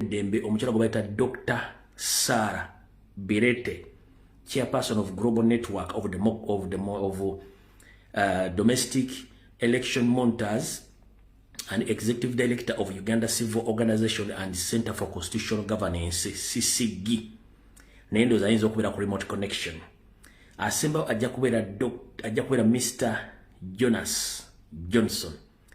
Dembe omukyala gwe bayita Dr. Sarah Birete, chairperson of Global Network of Domestic Election Monitors and executive director of Uganda Civil Organization and Center for Constitutional Governance CCG. Nendo zainza okubera ku remote connection. Asemba ajja kubera Mr. Jonas Johnson,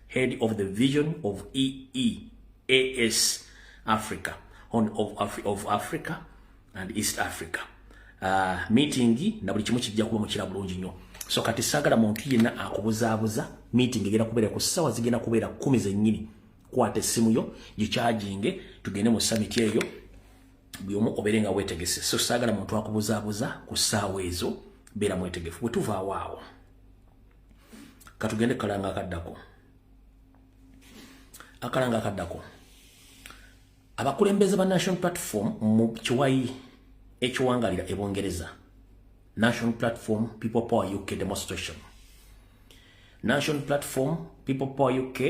head of the vision of EEAS Africa of Africa and East Africa. Meeting na buli kimu kijja kuba mukira bulungi nnyo. So kati sagala muntu yenna akubuzaabuza meeting egenda kubeera ku ssawa zigenda kubeera 10 zennyini. Kwata essimu yo gicharginge tugende mu summit eyo byomu oberenga wetegese. So sagala muntu akubuzaabuza ku ssaawa ezo beera mwetegefu. Bwe tuva awaawo katugende kalanga akaddako. Akalanga akaddako. Abakulembeze ba National Platform mu kiwayi ekiwangalira ebongereza. National Platform People Power UK demonstration. National Platform People Power UK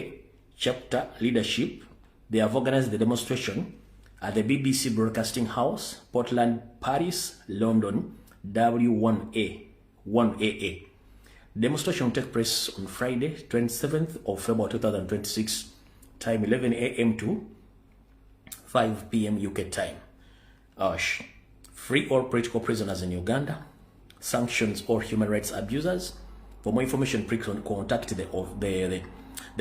chapter leadership, they have organized the demonstration at the BBC Broadcasting House, Portland, Paris, London, W1AA. Demonstration will take place on Friday, 27th of February 2026, time 11 a.m. to 5 p.m. UK time. Free all political prisoners in Uganda. Sanctions all human rights abusers. For more information, please contact the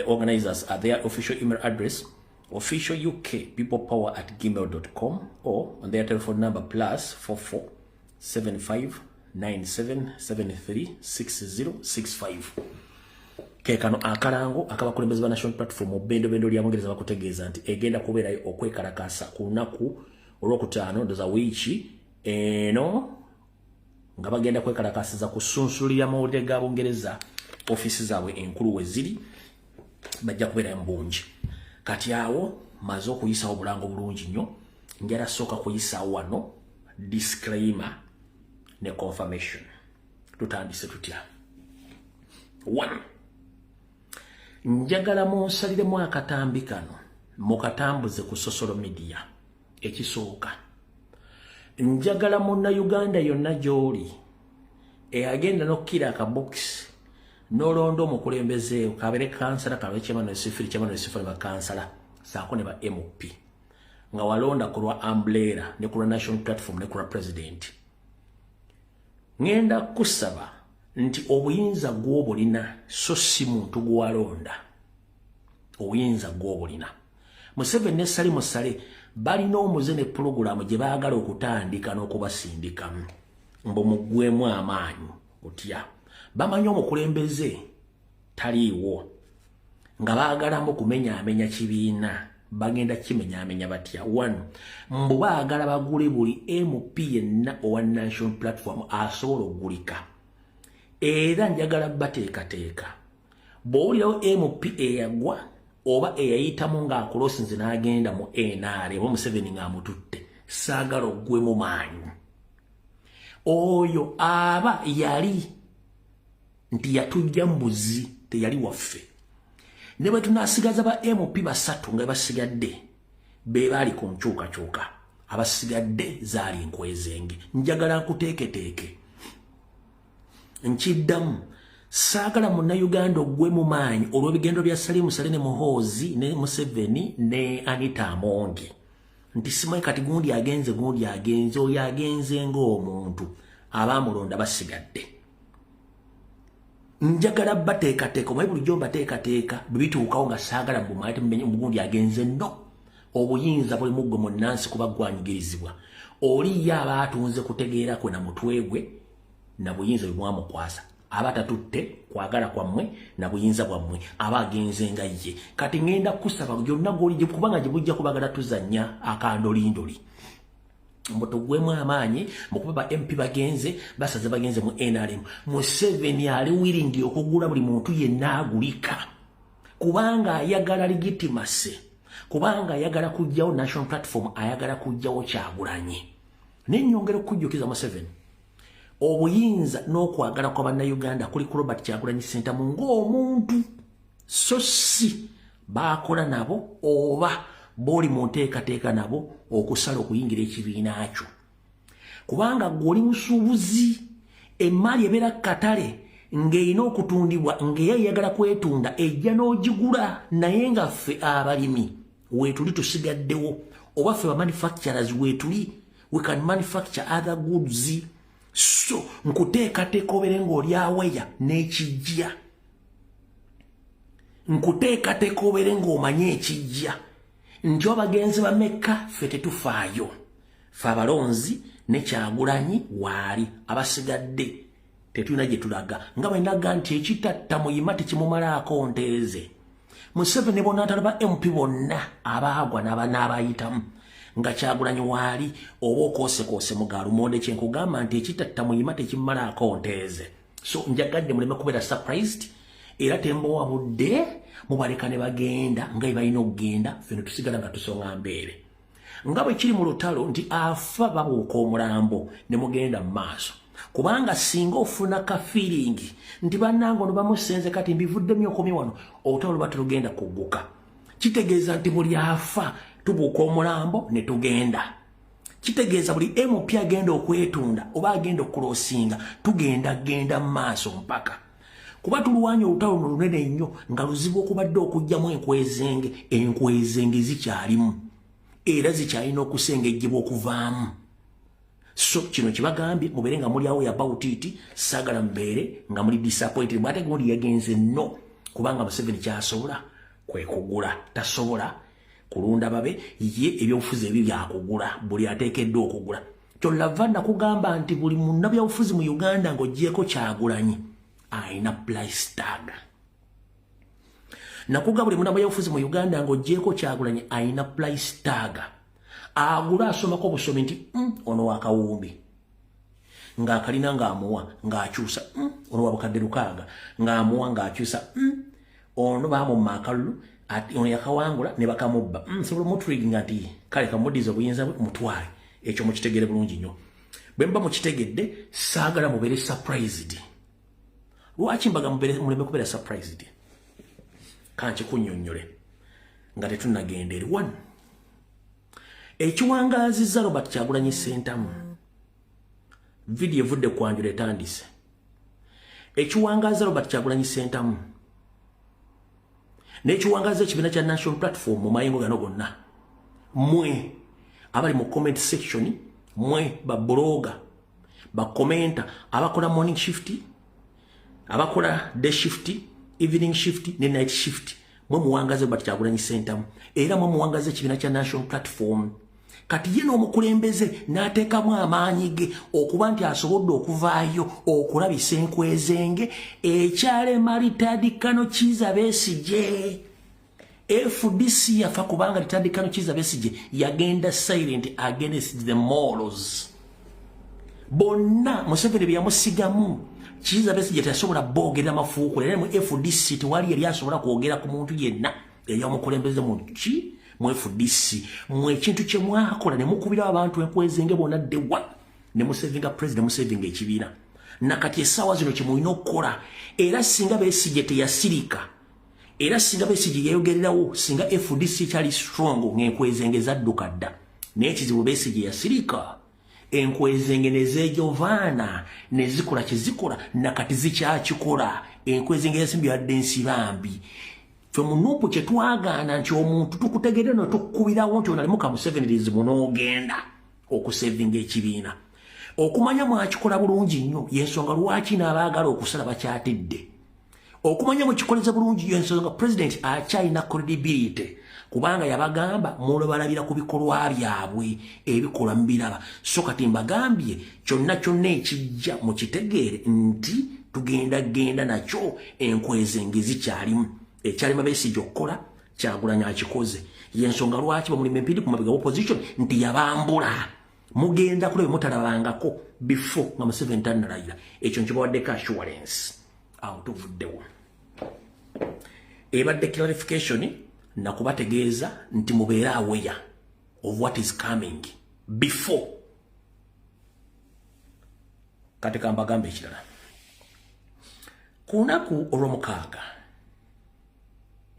organizers at their official email address, officialukpeoplepower@gmail.com, or on their telephone number +44 75 97 73 6065. Kekano akalango akabakulembeze ba National Platform obendo lya Bungereza bakutegeeza nti egenda kubeerayo okwekalakasa ku lunaku olwokutaano ndoza wiiki eno nga bagenda kwekalakasiza kusunsulira amawulire ga Bungereza ofisi zaabwe enkulu we ziri bajja kubeera mbungi. Kati awo maze okuyisawo obulango bulungi nnyo njala sooka kuyisawo wano disclaimer ne confirmation. Tutandise tutya. 1. Njagala munsaliremu akatambi kano mukatambuze ku social media. Ekisooka, njagala munna Uganda yonna gy'oli agenda n'okkira akabox n'olonda omukulembeze kabere kansala kabe kyemano sifiri bakansala saako ne ba MP nga walonda ku lwa umbrella ne ku lwa National Platform ne ku lwa president. Ngenda kusaba nti obuyinza gw'obulina so si muntu gwalonda. Obuyinza gw'obulina. Museveni ne Sali Musale balina omuze ne program gye baagala okutandika n'okubasindikamu mbo mugwemu amaanyi otya. Bamanyi omukulembeze taliiwo nga baagala kumenya kibiina bagenda kimenya batya. 1. Mbu baagala bagule buli MP yenna owa National Platform asobola okugulika. Era njagala bateekateeka bw'owulirawo MP eyagwa oba eyayitamu ng'akulosinze n'agenda mu NRA oba Museveni ng'amututte, saagala oggwemu maanyi. Oyo aba yali nti yatujja mbuzi teyali waffe. Ne bwe tunaasigaza ba MP basatu nga basigadde be baali ku nkyukakyuka, abasigadde zaali nkwezenge. Njagala nkuteeketeeke nkiddamu saagala munna Uganda ogwemu maanyi olw'ebigendo bya Sali Musale ne Muhoozi ne Museveni ne Anita Amongi nti simanyi kati gundi agenze oyo agenze ng'omuntu abaamulonda basigadde. Njagala bateekateeka omanyi bulijjo mbateekateeka bibituukawo nga saagala bumaate mugundi agenze no. Obuyinza buli muggwe munnansi kuba gwanyigirizibwa. Oliyo aba atunze kutegeera kwe na mutwe gwe na buyinza bwe mwamukwasa. Abatatutte kwagala kwammwe na buyinza bwammwe aba agenze nga ye. Kati ngenda kusaba gyonna gw'oli kubanga gye bujja kubagala tuzannya akandolindoli. Mbotogwemu amaanyi mukuba ba MP bagenze basaze bagenze mu NRM. Museveni ali willing okugula buli muntu yenna agulika kubanga ayagala legitimacy, kubanga ayagala kujjawo National Platform, ayagala kujjawo Kyagulanyi. N'ennyongera okujjukiza Museveni obuyinza n'okwagala kwa bannayuganda kuli ku Robert Kyagulanyi Ssentamu ng'omuntu so si baakola nabo oba boli mu nteekateeka nabo okusala okuyingira ekibiina kyo kubanga gw'oli musuubuzi emmali ebeera katale ng'erina okutundibwa ng'eyayagala kwetunda ejja n'ogigula naye nga ffe abalimi weetuli tusigaddewo oba ffe bamanufacturers weetuli we can manufacture other goods so nkuteekateeka obere ng'oli aweya n'ekijja nkuteekateeka obere ng'omanye ekijja nti abagenzi bameka ffe tetufaayo ffe abalonzi ne Kyagulanyi waali abasigadde tetulina gye tulaga nga bwe ndaga nti ekitatta muyima tekimumalaako nteeze Museveni bonna atalaba MP bonna abaagwa n'abayitamu nga Kyagulanyi waali oba okoosekoose mu gaalumonde kye nkugamba nti ekitatta muyima tekimumalaako nteeze so njagadde muleme kubeera surprised era tembowa budde mubaleka ne bagenda nga bwe balina okugenda ffe ne tusigala nga tusonga mbeere nga bwe kiri mu lutalo nti afa babuuka omulambo ne mugenda mu maaso kubanga singa ofuna ka feeling nti bannange ono bamusenze kati mbivuddemu okomi wano olutalo luba telugenda kugguka kitegeeza nti buli afa tubuuka omulambo ne tugenda kitegeeza buli MP agenda okwetunda oba agenda okulosinga genda mu maaso mpaka kuba tuluwanya olutalo luno lunene nnyo nga luzibu okubadde okugyamu enkwezenge zikyalimu era zikyalina okusengejjebwa okuvaamu so kino kibagambye mubeere nga muli awo about it saagala mubeere nga muli disappointed mwate gundi yagenze no kubanga Museveni kyasobola kwe kugula tasobola kulunda babe ye ebyobufuzi ebyo byakugula buli ateekeddwa okugula kyolava nakugamba nti buli munnabyabufuzi mu Uganda ng'oggyeko Kyagulanyi ayina price tag nakuga buli munnabyabufuzi mu Uganda ng'oggyeko Kyagulanyi ayina price tag agula asomako obusomi nti ono wakawumbi ng'akalina ng'amuwa ng'akyusa ono wabukadde lukaaga ng'amuwa ng'akyusa ono bamumma akalulu ono yakawangula ne bakamubba sobola mutriginga nti kale kamuddiza obuyinza bwe mutwale ekyo mukitegere bulungi nnyo bwe mba mukitegedde saagala mubeere surprised lwaki mbaga muleme kubeera surprised kankikunnyonnyole nga tetunnagenda eri one ekiwangaazizza Robert Kyagulanyi Ssentamu vidiyo evudde kwanjula etandise ekiwangaaza Robert Kyagulanyi Ssentamu n'ekiwangaaza ekibiina kya National Platform mu mayengo gano gonna mwe abali mu comment section mwe babloga bakomenta abakola morning shift abakola day shift evening shift ne night shift mwe muwangaaza Robert Kyagulanyi Ssentamu era mwe muwangaaza ekibiina kya National Platform kati ye n'omukulembeze n'ateekamu amaanyi ge okuba nti asobodde okuvaayo okulabisa enkwezenge ekyalema Litadikano Kizza Besigye FDC yafa kubanga Litadikano Kizza Besigye yagenda silent against the morals bonna Museveni bye yamusigamu Kizza Besigye tasobola boogera mafuuko era mu FDC tewali yali asobola kwogera ku muntu yenna eyamukulembeze mu ki mu FDC mu ekintu kye mwakola ne mukubira abantu enkwezenge bonna ddewa ne musevinga president musevinga ekibiina nakati essaawa zino kye mulina okukola era singa Besigye teyasirika era singa Besigye yayogererawo singa FDC kyali strong ng'enkwezenge zadduka dda naye ekizibu Besigye yasirika enkwezenge nezejovaana nezikola kyezikola nakati zikyakikola enkwezenge yasimbi yadde ensibambi fe munupu kye twagaana nti omuntu tukutegedde no tukubirawo nti onalimuka Museveni lizibu n'ogenda okusevinga ekibiina okumanya mwakikola bulungi nnyo yensonga lwaki n'abaagala okusala bakyatidde okumanya mwekikoleza bulungi yensonga president akyalina credibility kubanga yabagamba mulo balabira ku bikolwa byabwe ebikola mbiraba so kati mbagambye kyonna ekijja mukitegeere nti tugenda nakyo enkwezenge zikyalimu ekyalima Besigye okukola Kyagulanyi akikoze yensonga lwaki bamulima empindi ku mabega opposition nti yabambula mugenda kulebe mutalabangako before nga Museveni tannalayira ekyo nkibawaddeko assurance awo tuvuddewo ebadde clarification nakubategeeza nti mubeere aware of what is coming before kati kambagambe ekirala ku lunaku olw'omukaaga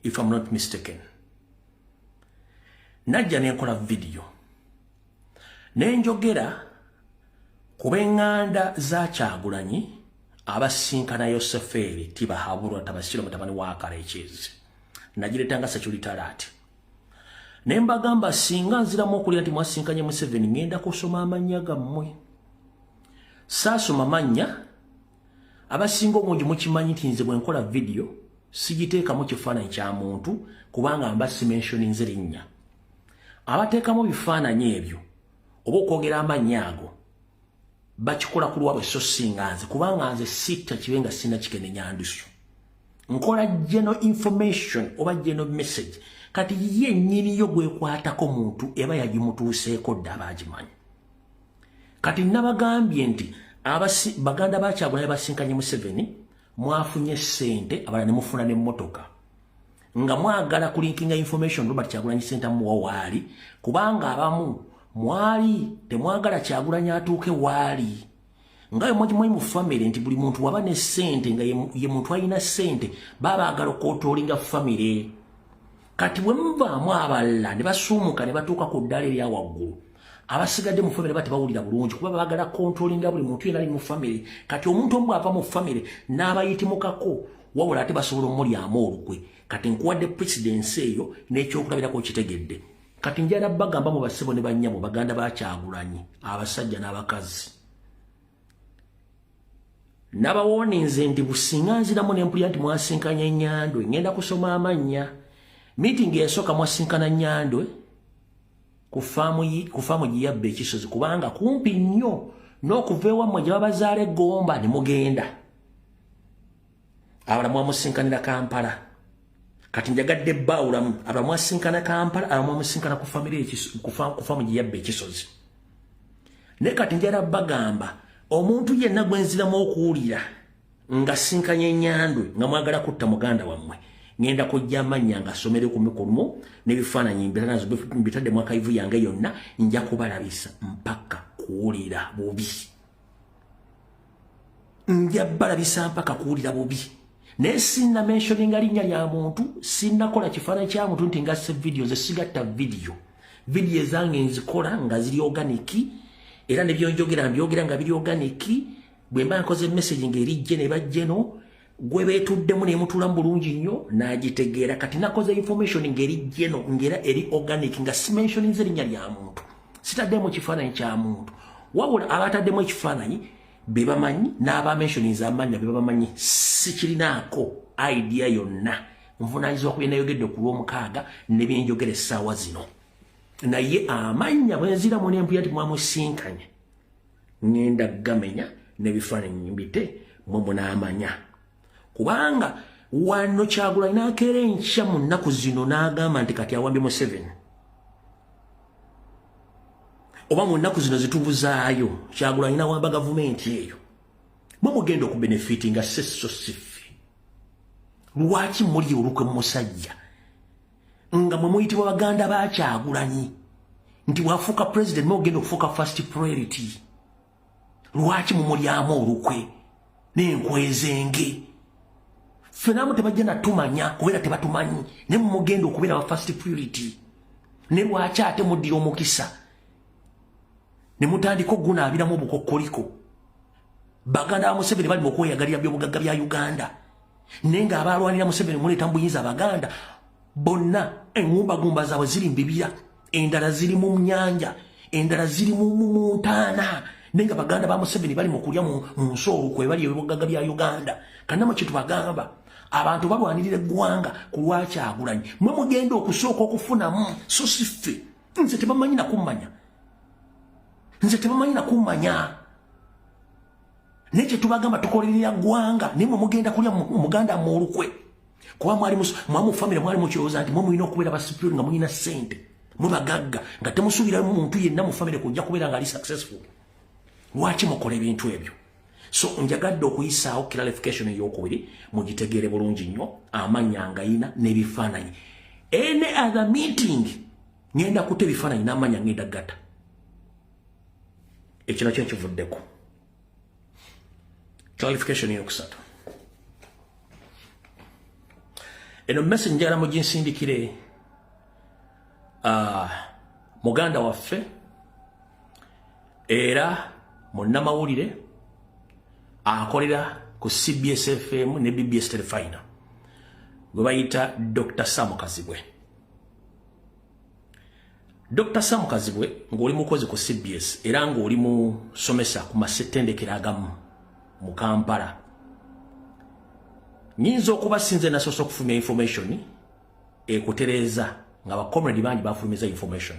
if I'm not mistaken najja nenkola video nenjogera ku b'eŋŋanda za Kyagulanyi abasinkana Yoseferi Tibahabulwa Tabasiro mutabani wa Karekyezi nagiretanga security alert ne mbagamba singa nziramu okulira nti mwasinkanye Museveni ngenda kusoma amannya gammwe saasoma mannya abasinga obungi mukimanyi nti nze bwe nkola video sigiteekamu kifaananyi kya muntu kubanga mba simensioninze linnya abateekamu bifaananyi ebyo oba okwogera amannya ago bakikola ku lwabwe so singa nze kubanga nze sitta kibe nga sina kikene nyandusu nkola general information oba general message kati ye nnyini yo gwekwatako muntu eba yagimutuuseeko dda abagimanyi kati nabagambye nti baganda ba Kyagulanyi basinkanye Museveni mwafunye ssente abala ne mufuna n'emmotoka nga mwagala kulinkinga information Robert Kyagulanyi Center muwa waali kubanga abamu mwali temwagala Kyagulanyi atuuke waali nga mwe mu family nti buli muntu waba ne ssente nga ye muntu alina ssente babaagala okootolinga family kati bwe muvaamu abalala ne basuumuka ne batuuka ku ddala erya waggulu abasigadde mu family batebawulira bulungi kuba baagala controllinga buli muntu yena ali mu family kati omuntu omu ava mu family n'abayitimukako wabula ate basobola omulyamu olukwe kati nkuwadde presidensi eyo n'ekyokulabirako kitegedde kati njala bagamba mu basebo ne bannyabo baganda ba Kyagulanyi abasajja n'abakazi nabawoninze nti businga nziramu n'empulira nti mwasinkanya Nyandwe ngenda kusoma amannya meeting yasooka mwasinkana Nyandwe ku faamu giyabba ekisozi kubanga kumpi nnyo n'okuva ewammwe gye babazaala Gomba ne mugenda abala mwamusinkanira Kampala kati njagadde bbawulamu abala mwasinkana Kampala abala mwamusinkana ku faamu giyabba ekisozi ne kati njala bagamba omuntu yenna gwe nziramu okuwulira nga sinkanye Nyandwe nga mwagala kutta muganda wammwe ngenda kujja amannya nga asomere ku mikono n'ebifaananyi mbiranazo mbitadde mu akaivu yange yonna nja kubalabisa mpaka kuwulira bubi nja balabisa mpaka kuwulira bubi naye sinna mentioninga linnya lya muntu sinnakola kifaananyi kya muntu nti ngasse video ze sigatta video ezange nzikola nga ziri organiki era ne byonjogera mbyogera nga biri organiki bwe mba nkoze message ng'erijje ne bajjeno gwe beetuddemu ne mutulamu bulungi nnyo n'agitegeera kati nakoze information ng'erijjeno ng'era eri organic nga simensioninze linnya lya muntu sitaddemu kifaananyi kya muntu wabula abataddemu ekifaananyi be bamanyi n'abamensioninze amannya be bamanyi sikirinaako idea yonna nvunaanyizibwa ku bye nayogedde ku lw'omukaaga ne bye njogera essaawa zino naye amannya bwe nziramu n'empulira nti mwamusinkanye ngenda gamenya n'ebifaananyi mbite mwe munaamanya kubanga wano Kyagulanyi n'akeera enkya mu nnaku zino n'agamba nti kati awambye Museveni oba mu nnaku zino zitubuzaayo Kyagulanyi n'awamba gavumenti eyo mwe mugenda okubenefiti nga sesso sifi lwaki muli olukwe musajja nga mwe muyitibwa baganda ba Kyagulanyi nti bwafuuka president mwe ogenda okufuuka first priority lwaki mumulyamu olukwe n'enkwezenge fenamu tebajja natumanya kubera tebatumanyi ne mugenda okubeera ba first priority ne lwaki ate muddira omukisa ne mutandika okugunaabiramu obukokkoliko baganda ba Museveni bali mu kweyagalira by'obugagga bya Uganda naye ng'abalwanira Museveni muleeta mu buyinza abaganda bonna engumbagumba zaabwe ziri mu bibira endala ziri mu nnyanja endala ziri mu ntaana naye nga baganda ba Museveni bali mu kulya mu nsi olukwe bali ebibugagga bya Uganda kanama kye tubagamba abantu balwanirira eggwanga ku lwa Kyagulanyi mwe mugenda okusooka okufunamu so siffe nze tebamanyi nakummanya naye kye tubagamba tukolerera ggwanga naye mwe mugenda kulya muganda mu olukwe kuba mwamu famire mwali mukirowooza nti mwe mulina okubeera basipironi nga mulina ssente mwe bagagga nga temusuubiramu muntu yenna mu famire kujja kubeera nga ali successful lwaki mukola ebintu ebyo so njagadde okuyisaawo clarification ey'okubiri mugitegeere bulungi nnyo amannya ngayina n'ebifaananyi any other meeting ngenda kutta ebifaananyi n'amannya ngenda gatta ekyo nakyo nkivuddeko clarification eyokusatu eno message njagala muginsindikire muganda waffe era munnamawulire akolera ku CBS FM ne BBS Telefina gwe bayita Dr. Sam Kazibwe. Dr. Sam Kazibwe ng'oli mukozi ku CBS era ng'oli musomesa ku masettendekero agamu mu Kampala. Nyinza okuba sinze nasoose okufulumya information ekutereeza nga bakomredi bangi bafulumiza information.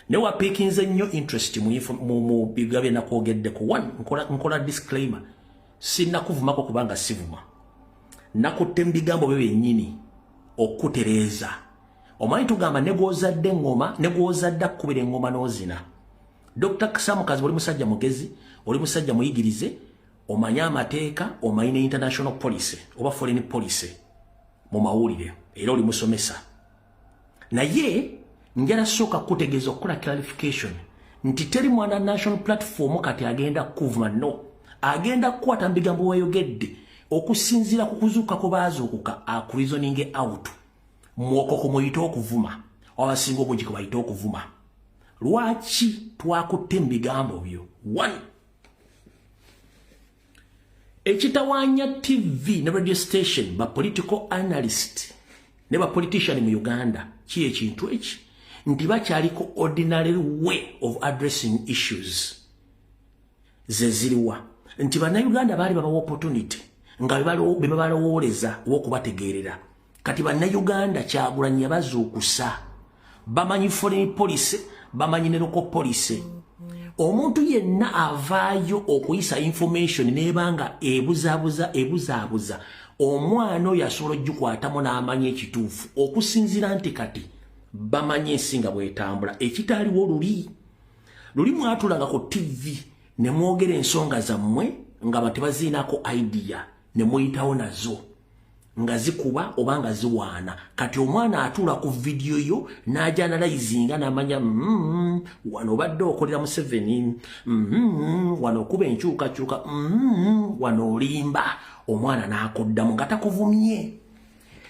Ne wapikinze nnyo interest mu bigabe nakwogeddeku. One, nkola disclaimer. Sinna kuvumako kubanga sivuma. Nakutte mu bigambo byo byennyini okutereeza. Omanyi tugamba ne gw'ozadde engoma, ne gw'ozadde akkubira engoma n'ozina. Dr. Sam Kazibwe oli musajja mugezi, oli musajja muyigirize, omanya amateeka, omanyi ne international policy oba foreign policy mu mawulire, era oli musomesa. Naye njala sooka kutegeeza okukola clarification nti teri mwana national platform kati agenda kuvuma no. Agenda kukwata mu bigambo wayogedde okusinziira ku kuzuuka ko baazuukuka akureasoning out. Mwokoko muyita okuvuma abasinga obungi ko bayita okuvuma. Lwaki twakutte mu bigambo byo? One, ekitawaanya TV ne radio station ba political analyst ne ba politician mu Uganda ki ekintu eki nti bakyaliko ordinary way of addressing issues zeziriwa nti bannayuganda baali babawa opportunity nga bebalowoleza w'okubategeerera. Kati bannayuganda Kyagulanyi yabazuukusa, bamanyi foreign policy, bamanyi ne local policy. Omuntu yenna avaayo okuyisa information nebanga ebuzaabuza omwana oyo asobola ogikwatamu n'amanya ekituufu okusinziira nti kati bamanyi ensinga bwetambula. Ekitaaliwo luli mwatulanga ku TV ne mwogera ensonga zammwe nga batebaziinako idea ne muyitawo nazo nga zikuba oba nga ziwaana. Kati omwana atuula ku video yo n'aja analyzinga n'amanya wano obadde okolera Museveni, wano okuba enkyukakyuka, wano olimba. Omwana n'akoddamu nga takuvumye.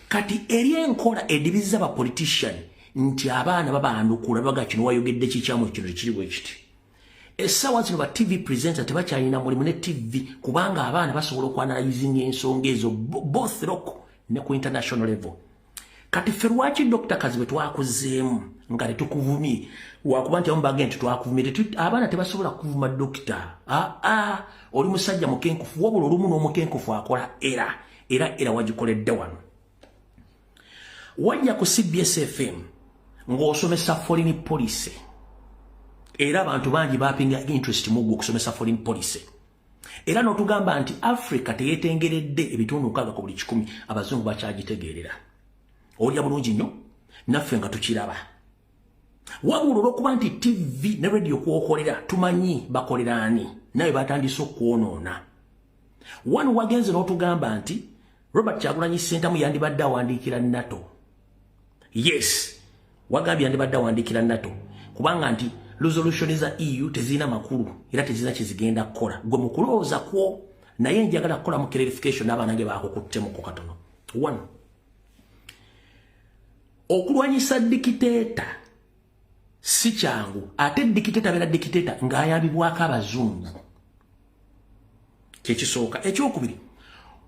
Kati eri enkola edibiza ba politician nti abaana babandukula baga kino wayogedde kikyamu kino kiri bwe kiti. Essaawa zino ba TV presenter tebakyalina mulimu ne TV kubanga abaana basobola okuanalyzinga ensonga ezo both local ne ku international level. Kati ffe lwaki Dr. Kazibwe twakuzeemu nga tetukuvumye wakuba nti amu bagenda twakuvumye abaana tebasobola kuvuma dokita. Oli musajja mukenkufu wabula olumu n'omukenkufu akola era wagikoledde wano. Wajja ku CBS FM ng'osomesa foreign policy era abantu bangi bapinga interest mu okusomesa foreign policy. Era n'otugamba nti Africa teyetengeredde ebitundu 6 ku buli 100 abazungu bakyagitegeerera. Olya bulungi nnyo naffe nga tukiraba. Wabula olw'okuba nti TV ne radio kwokolera tumanyi bakolera ani naye batandise okwonoona. Wano wagenze n'otugamba nti Robert Kyagulanyi Ssentamu yandibadde awandiikira NATO. Yes, wagambye yandibadde awandiikira NATO kubanga nti resolution za EU tezina makulu era tezina kizigenda kukola. Gwe mukulowooza kwo naye njagala kukola mu clarification n'abanange bakukuttemu ku katono. One, okulwanyisa dikiteeta si kyangu ate dikiteeta beera dikiteeta ng'ayambibwako abazungu. Kyekisooka. Ekyokubiri,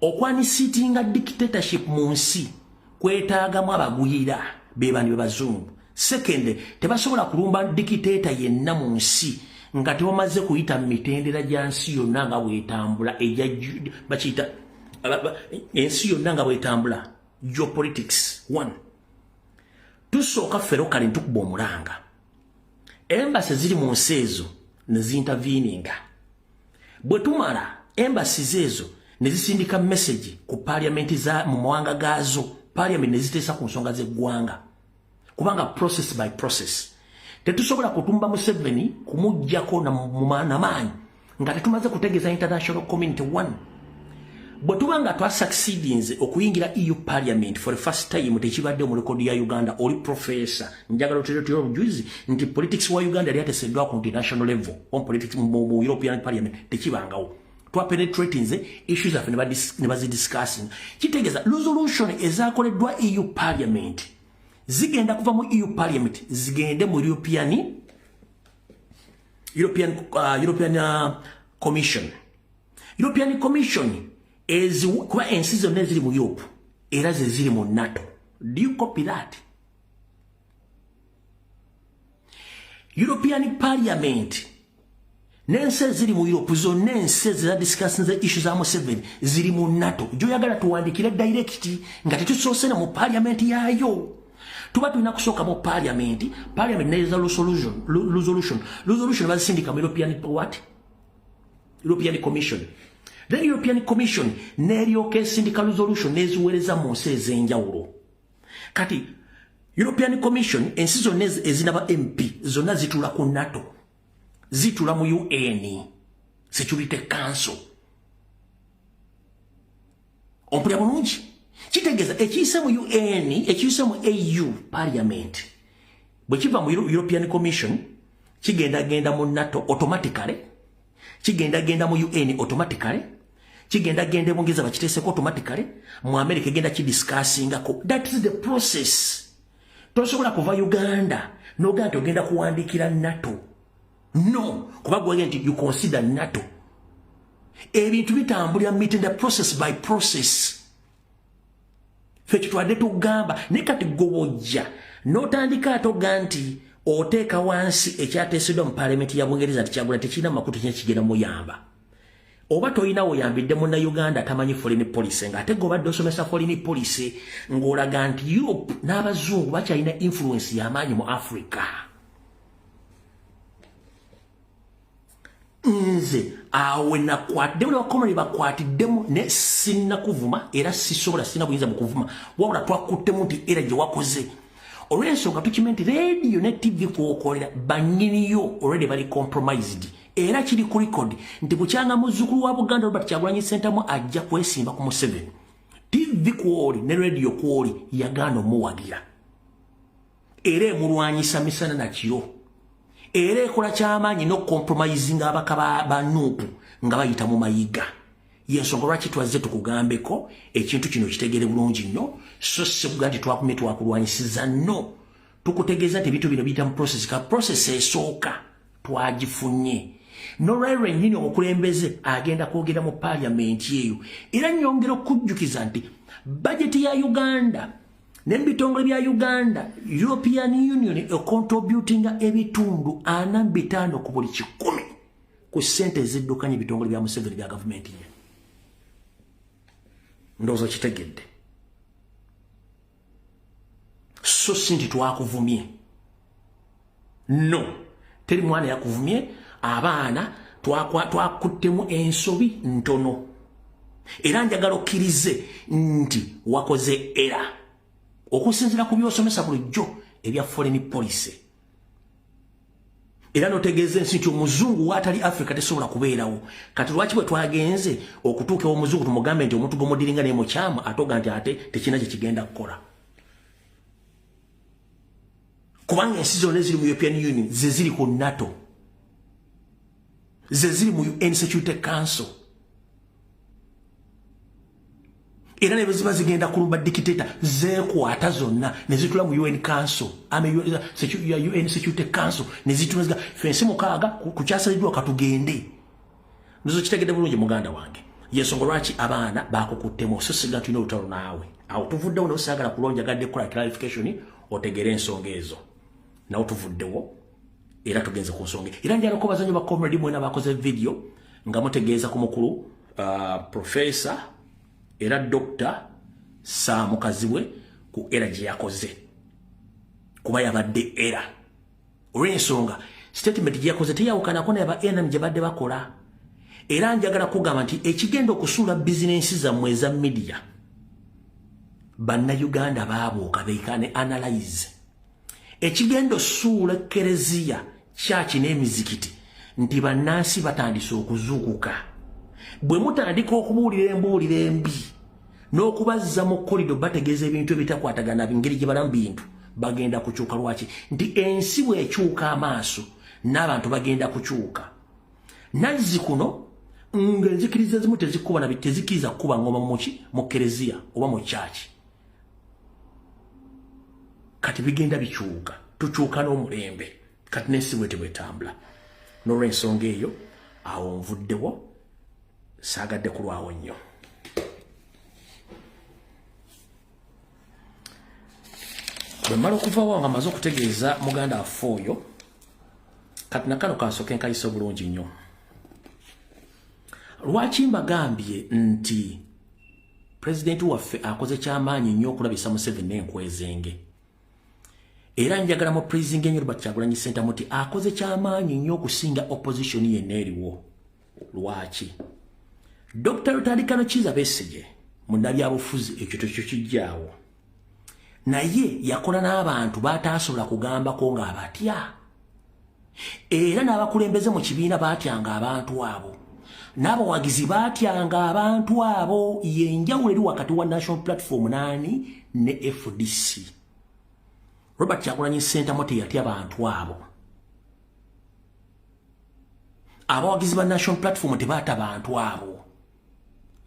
okwanisiitinga dictatorship mu nsi kwetaagamu abagwira bebani b'abazungu. Second, tebasobola kulumba dikiteeta yenna mu nsi nga tebamaze kuyita mu mitendera gya nsi yonna nga bwetambula bakiyita ensi yonna nga bwetambula geopolitics. One, tusooka ffero kale ntukuba omulanga. Embassy ziri mu nsi ezo ne zinterveninga. Bwe tumala embassies ezo ne zisindika message ku parliament za mu mawanga gaazo, parliament ne ziteesa ku nsonga z'eggwanga kubanga process by process. Tetusobola kutumba Museveni kumuggyako n'amaanyi nga tetumaze kutegeeza international community. One, bwe tubanga twasucceedinze okuyingira EU parliament for the first time tekibadde mu rekodi ya Uganda, oli professor njagala oteretera obujulizi nti politics wa Uganda yali ateeseddwa ku international level on politics mu European parliament tekibangawo. Twapenetrating issues of ne bazidiscussing. Kitegeeza resolution ezaakoleddwa EU parliament zigenda kuva mu EU Parliament zigende mu European Commission. European Commission is kuba ensi zonna eziri mu Europe era ze ziri mu NATO. Do you copy that? European Parliament nense ziri mu Europe zonna ensi za discussing the issues za Museveni ziri mu NATO. Joyagala tuwandikire direct nga tetusoose na mu parliament yayo. Tuba tulina kusooka mu parliament neza resolution bazisindika mu European Commission. Then European Commission neryoka esindika resolution neziweereza mu nsi ez'enjawulo. Kati European Commission ensi zonna ezinaba MP zonna zitula ku NATO, zitula mu UN Security Council. Ompulya bulungi kitegeeza ekiyise mu UN ekiyise mu AU Parliament bwe kiva mu European Commission kigenda mu NATO automatically, kigenda mu UN automatically, kigenda mu Ngereza bakiteeseko automatically, mu America genda kidiscussingako. That is the process. Tosobola kuva Uganda n'ogenda nti ogenda kuwandikira NATO. No, kuba gwe nti you consider NATO. Ebintu bitambulira meeting the process by process. Fekyo twadde tugamba ne kati gowojja n'otandika atoga nti oteeka wansi ekyateeseddwa mu parliament ya Bungereza nti kyagula tekirina makutu kigenda muyamba. Oba toyina oyambidde munna Uganda tamanyi foreign policy ng'ate gobadde osomesa foreign policy ng'olaga nti Europe n'abazungu bakyalina influence y'amaanyi mu Africa. Nze awe nakwatidde buli bakomole bakwatiddemu ne sinna kuvuma era sisobola sina buyinza mu kuvuma wabula twakuttemu nti era gye wakoze. Olw'ensonga tukimenti radio ne TV kwokolera bannyiniyo already bali compromised. Era kiri ku record nti bukyanga muzzukulu wa Buganda Robert Kyagulanyi Ssentamu ajja kwesimba ku Museveni. TV kwoli ne radio kwoli yagaana omuwagira. Era emulwanyisa misana na kiro. Era ekola ky'amaanyi n'okucompromising abaka ba Nuupu nga bayita mu mayiga. Y'ensonga lwaki twazze tukugambeko ekintu kino kitegere bulungi nnyo so si kuga nti twakumye twakulwanyisiza nno. Tukutegeeza nti ebintu bino biyita mu process ka process esooka twagifunye. N'olwaliro ennyini omukulembeze agenda kwogera mu parliament eyo. Era nnyongera okujjukiza nti bajeti ya Uganda n'ebitongole bya Uganda European Union econtributinga ebitundu 45 ku buli 100 ku ssente eziddukanya ebitongole bya Museveni bya gavumenti ye. Ndowooza kitegedde. So si nti twakuvumye. No, teri mwana yakuvumye. Abaana twakuttemu ensobi ntono. Era njagala okkirize nti wakoze era. Okusinziira ku byosomesa bulijjo ebya foreign policy. Era notegeeze ensi nti omuzungu watali Africa tesobola kubeerawo. Kati lwaki bwe twagenze okutuuka omuzungu tumugambe nti omuntu gwomudiringa naye mukyama atoga nti ate tekina kye kigenda kukola. Kubanga ensi zonna eziri mu European Union ze ziri ku NATO, ze ziri mu UN Security Council. Era ne beziba zigenda kulumba dictator zeekwata zonna ne zitula mu UN Council, UN Security Council ne zitula fensi mukaaga kukyasaliddwa katugende. Nzo kitegedde bulungi muganda wange. Yensonga lwaki abaana bakukuttemu so siga tulina olutalo naawe. Awo tuvuddewo n'osagala kulonja gadde kola clarification otegere ensonga ezo. Nawo tuvuddewo era tugenze ku nsonga. Era njala okubaza nnyo ba comrade mwena bakoze video nga mutegeeza ku mukulu professor era Dr. Sam Kaziwe ku era gye yakoze. Kuba yabadde era. Olw'ensonga statement gye yakoze teyawukanako n'aba NM gye badde bakola. Era njagala kugamba nti ekigenda okusuula bizinensi zammwe eza media bannayuganda baabuuka they can analyze. Ekigenda osuula Kereziya church n'emizikiti nti bannansi batandise okuzuukuka. Bwe mutandika okubuulira embuulira embi n'okubazza mu kolido bategeeza ebintu ebitakwatagana bingeri gye balamu bintu bagenda kukyuka. Lwaki? Nti ensi bw'ekyuka amaaso n'abantu bagenda kukyuka. Nazzi kuno ng'enzikiriza ezimu tezikkuba na tezikiriza kkuba ngoma mu Kereziya oba mu church. kati bigenda bikyuka tukyuka n'omulembe kati n'ensibu tebwetambula n'olw'ensonga eyo awo nvuddewo saagadde kulwawo nnyo bwe mmala okuvaawo nga maze okutegeeza muganda waffe oyo kati nakano kansooke nkayisa obulungi nnyo lwaki mbagambye nti pulezidenti waffe akoze kyamaanyi nnyo okulabisa Museveni n'enkwezenge era njagala mu praising ennyo Robert Kyagulanyi Ssentamu nti akoze kyamaanyi nnyo okusinga opposition yenna eriwo lwaki Dr. Rutandikano Kizza Besigye munnabyabufuzi ekyo tekyo kijjaawo naye yakola n'abantu bataasobola kugambako ng'abatya era n'abakulembeze mu kibiina baatyanga abantu abo n'abawagizi baatyanga abantu abo yenjawulo eri wakati wa National Platform nani ne FDC Robert Kyagulanyi Ssentamu teyatya abantu abo abawagizi ba National Platform tebaata bantu abo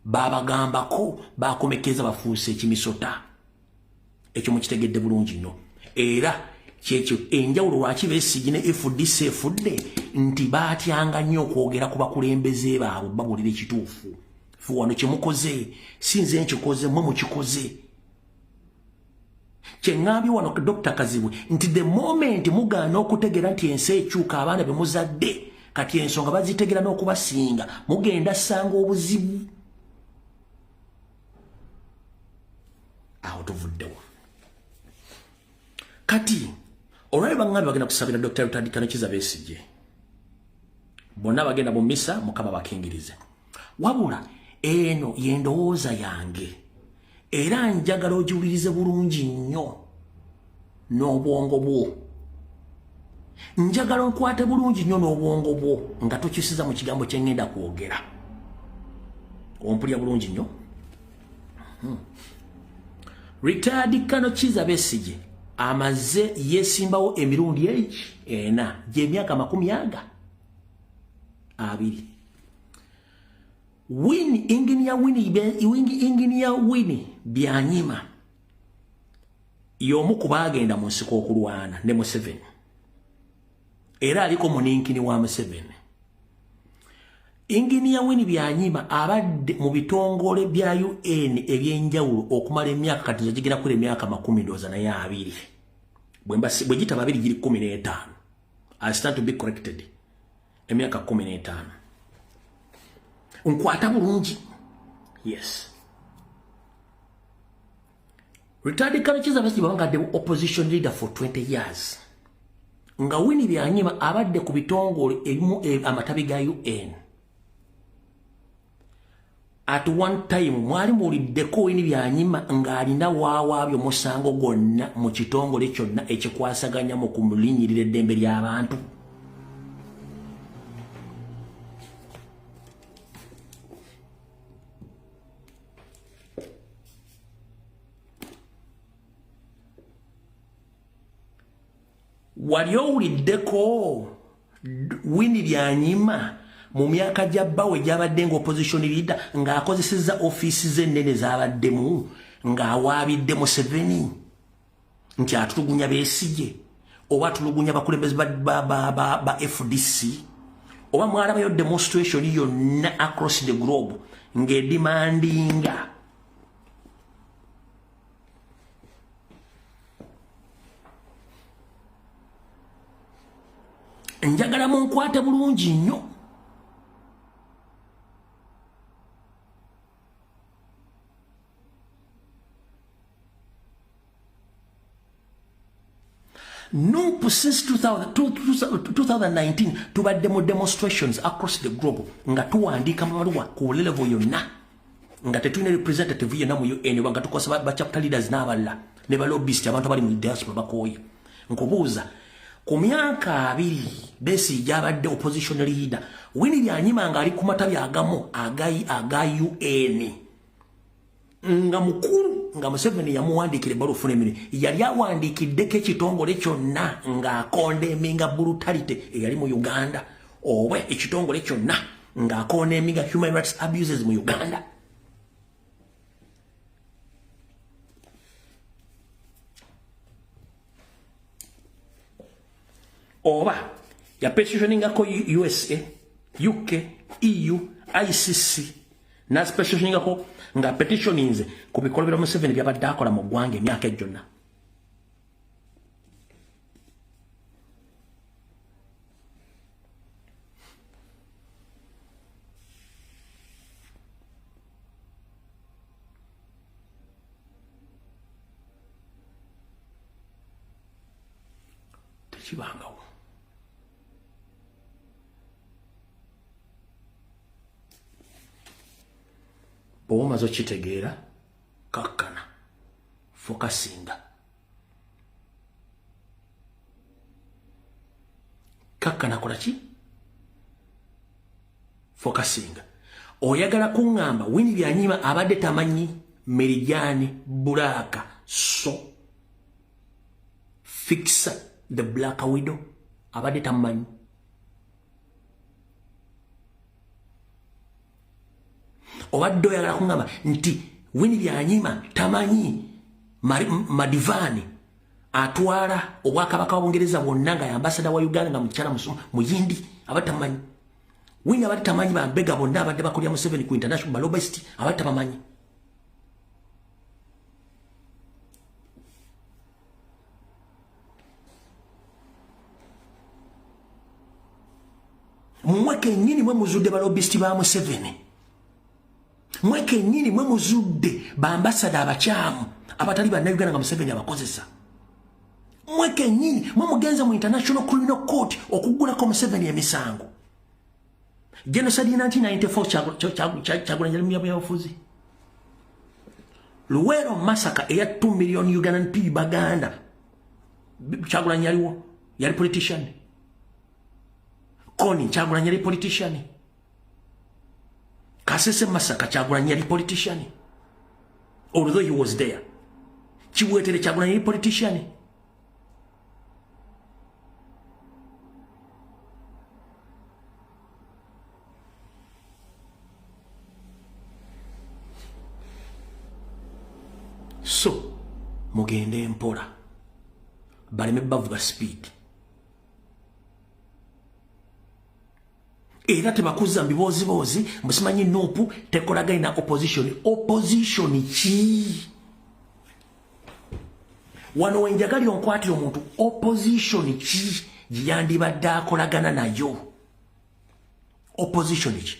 babagambako bakomekeza bafuuse ekimisota ekyo mukitegedde bulungi nnyo era kyekyo enjawulo lwaki Besigye ne FDC efudde nti baatyanga nnyo okwogera ku bakulembeze baabwe babulira ekituufu fe wano kyemukoze si nze nkikoze mmwe mukikoze kyeŋŋambye wano Dr. Kazibwe nti the moment mugaana okutegeera nti ensi ekyuka abaana be muzadde kati ensonga bazitegeera n'okubasinga mugenda ssanga obuzibu awo tuvuddewo kati olwali baŋŋambi bagenda kusabira Dr. Rutandikano Kizza Besigye bonna bagenda mu mmisa Mukama bakingirize wabula eno yendowooza yange era njagala ogiwulirize bulungi nnyo n'obwongo bwo njagala onkwate bulungi nnyo n'obwongo bwo nga tokyusiza mu kigambo kye ŋŋenda kwogera ompulya bulungi nnyo Rutandikano Kizza Besigye amaze yesimbawo emirundi ena gy'emyaka 20 Engineer Winnie Byanyima y'omu ku baagenda mu nsiko okulwana ne Museveni era aliko muninkini wa Museveni Engineer Winnie Byanyima abadde mu bitongole bya UN ebyenjawulo okumala emyaka kati zigenda kule emyaka 10 naye 2 bwe gitaba 2 giri 15 I stand to be corrected emyaka 15 nkwata bulungi yes Rutandikano Kizza Besigye babangadde opposition leader for 20 years nga Winnie Byanyima abadde ku bitongole ebimu amatabi ga UN at one time mwali muliddeko Winnie Byanyima ng'alina waawaabyo musango gonna mu kitongole kyonna ekikwasaganya mu kumulinyirira eddembe ly'abantu wali owuliddeko Winnie Byanyima mu myaka gy'abbawe gy'abadde ng'opposition leader ng'akozesezza ofiisi ze ennene z'abaddemu ng'awaabidde Museveni nti atulugunya Besigye oba atulugunya bakulembeze ba FDC oba mwalabayo demonstration yonna across the globe ng'edimandinga njagala munkwate bulungi nnyo Nupu since 2019 tubadde mu demonstrations across the globe nga tuwandiika amabaluwa ku level yonna nga tetulina representative yonna mu UN nga tukosa ba chapter leaders n'abalala ne ba lobbyist abantu bali mu diaspora bakooye nkubuuza ku myaka 2 Besigye abadde opposition leader Winnie Byanyima nga ali ku matabi agamu aga UN nga mukulu nga Museveni yamuwandiikira ebbaluwa ofuna emirimu yali awandiikiddeko ekitongole kyonna ng'akondeminga brutality eyali mu Uganda oba ekitongole kyonna ng'akondeminga human rights abuses mu Uganda oba ya petitioningako USA, UK, EU, ICC na petitioningako nga petitioninze ku bikolwa bya Museveni byabadde akola mu ggwanga emyaka ejjonna. Tekibangawo. Bw'omaze okitegeera kakkana fokasinga. Kakkana kola ki? Fokasinga. Oyagala kuŋŋamba Winnie Byanyima abadde tamanyi Merijani Buraka so fixa the Black Widow abadde tamanyi. Obadde oyagala kuŋŋamba nti Winnie Byanyima tamanyi Madivani atwala obwakabaka bw'Obungereza bwonna nga ambassador wa Uganda nga mukyala muyindi abadde tamanyi. Winnie abadde tamanyi bambega bonna abadde bakolya Museveni ku international balobest abadde tamanyi. Mweke nyini mwe muzudde balobest ba Museveni. Mweke nyini mwe muzudde ba ambassador abakyamu abatali banna Uganda nga Museveni abakozesa. Mweke nyini mwe mugenza mu International Criminal Court okugulako Museveni emisango. Genocide in 1994 Kyagulanyi yali byabufuzi. Luwero massacre eya 2 million Ugandan people Baganda. Kyagulanyi yaliwo, yali politician. Koni Kyagulanyi yali politician. Kasese massacre Kyagulanyi yali politician. Although he was there. Chiwetere Kyagulanyi yali politician. So, mugende mpola. Baleme bavuga speed. Era tebakuza mbibozi musimanyi Nuupu tekolaga ina opposition. Opposition ki? Wano wenjagali onkwatira omuntu opposition ki yandibadde akolagana nayo? Opposition ki?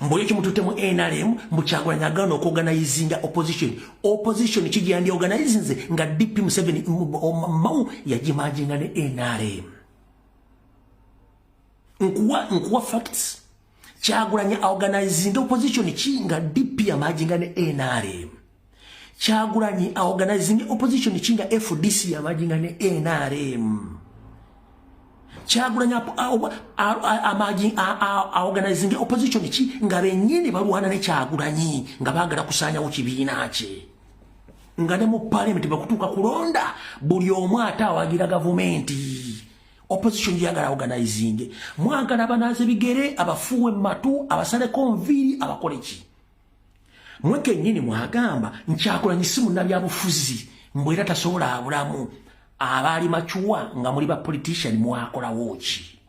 Mboye kimutute mu NRM Kyagulanyi agana okuorganizinga opposition. Opposition ki gyandi organizinze nga DP Museveni mau yajimajinga ne NRM. Nkuwa facts. Kyagulanyi organizinga opposition ki nga DP yamajinga ne NRM. Kyagulanyi organizinga opposition ki nga FDC yamajinga ne NRM. Kyagulanyi organizing opposition ki nga benyini balwana ne Kyagulanyi nga bagala kusanyawo kibiina kye. Nga ne mu parliament bakutuuka kulonda buli omu atawagira gavumenti. Opposition yagala organizing. Mwagala banaze bigere abafuwe matu abasaleko nviri abakole ki. Mweke nyini mwagamba Kyagulanyi simu nabyabufuzi mbwera tasobola abulamu. Abali machuwa nga muli ba politician mwakola wochi.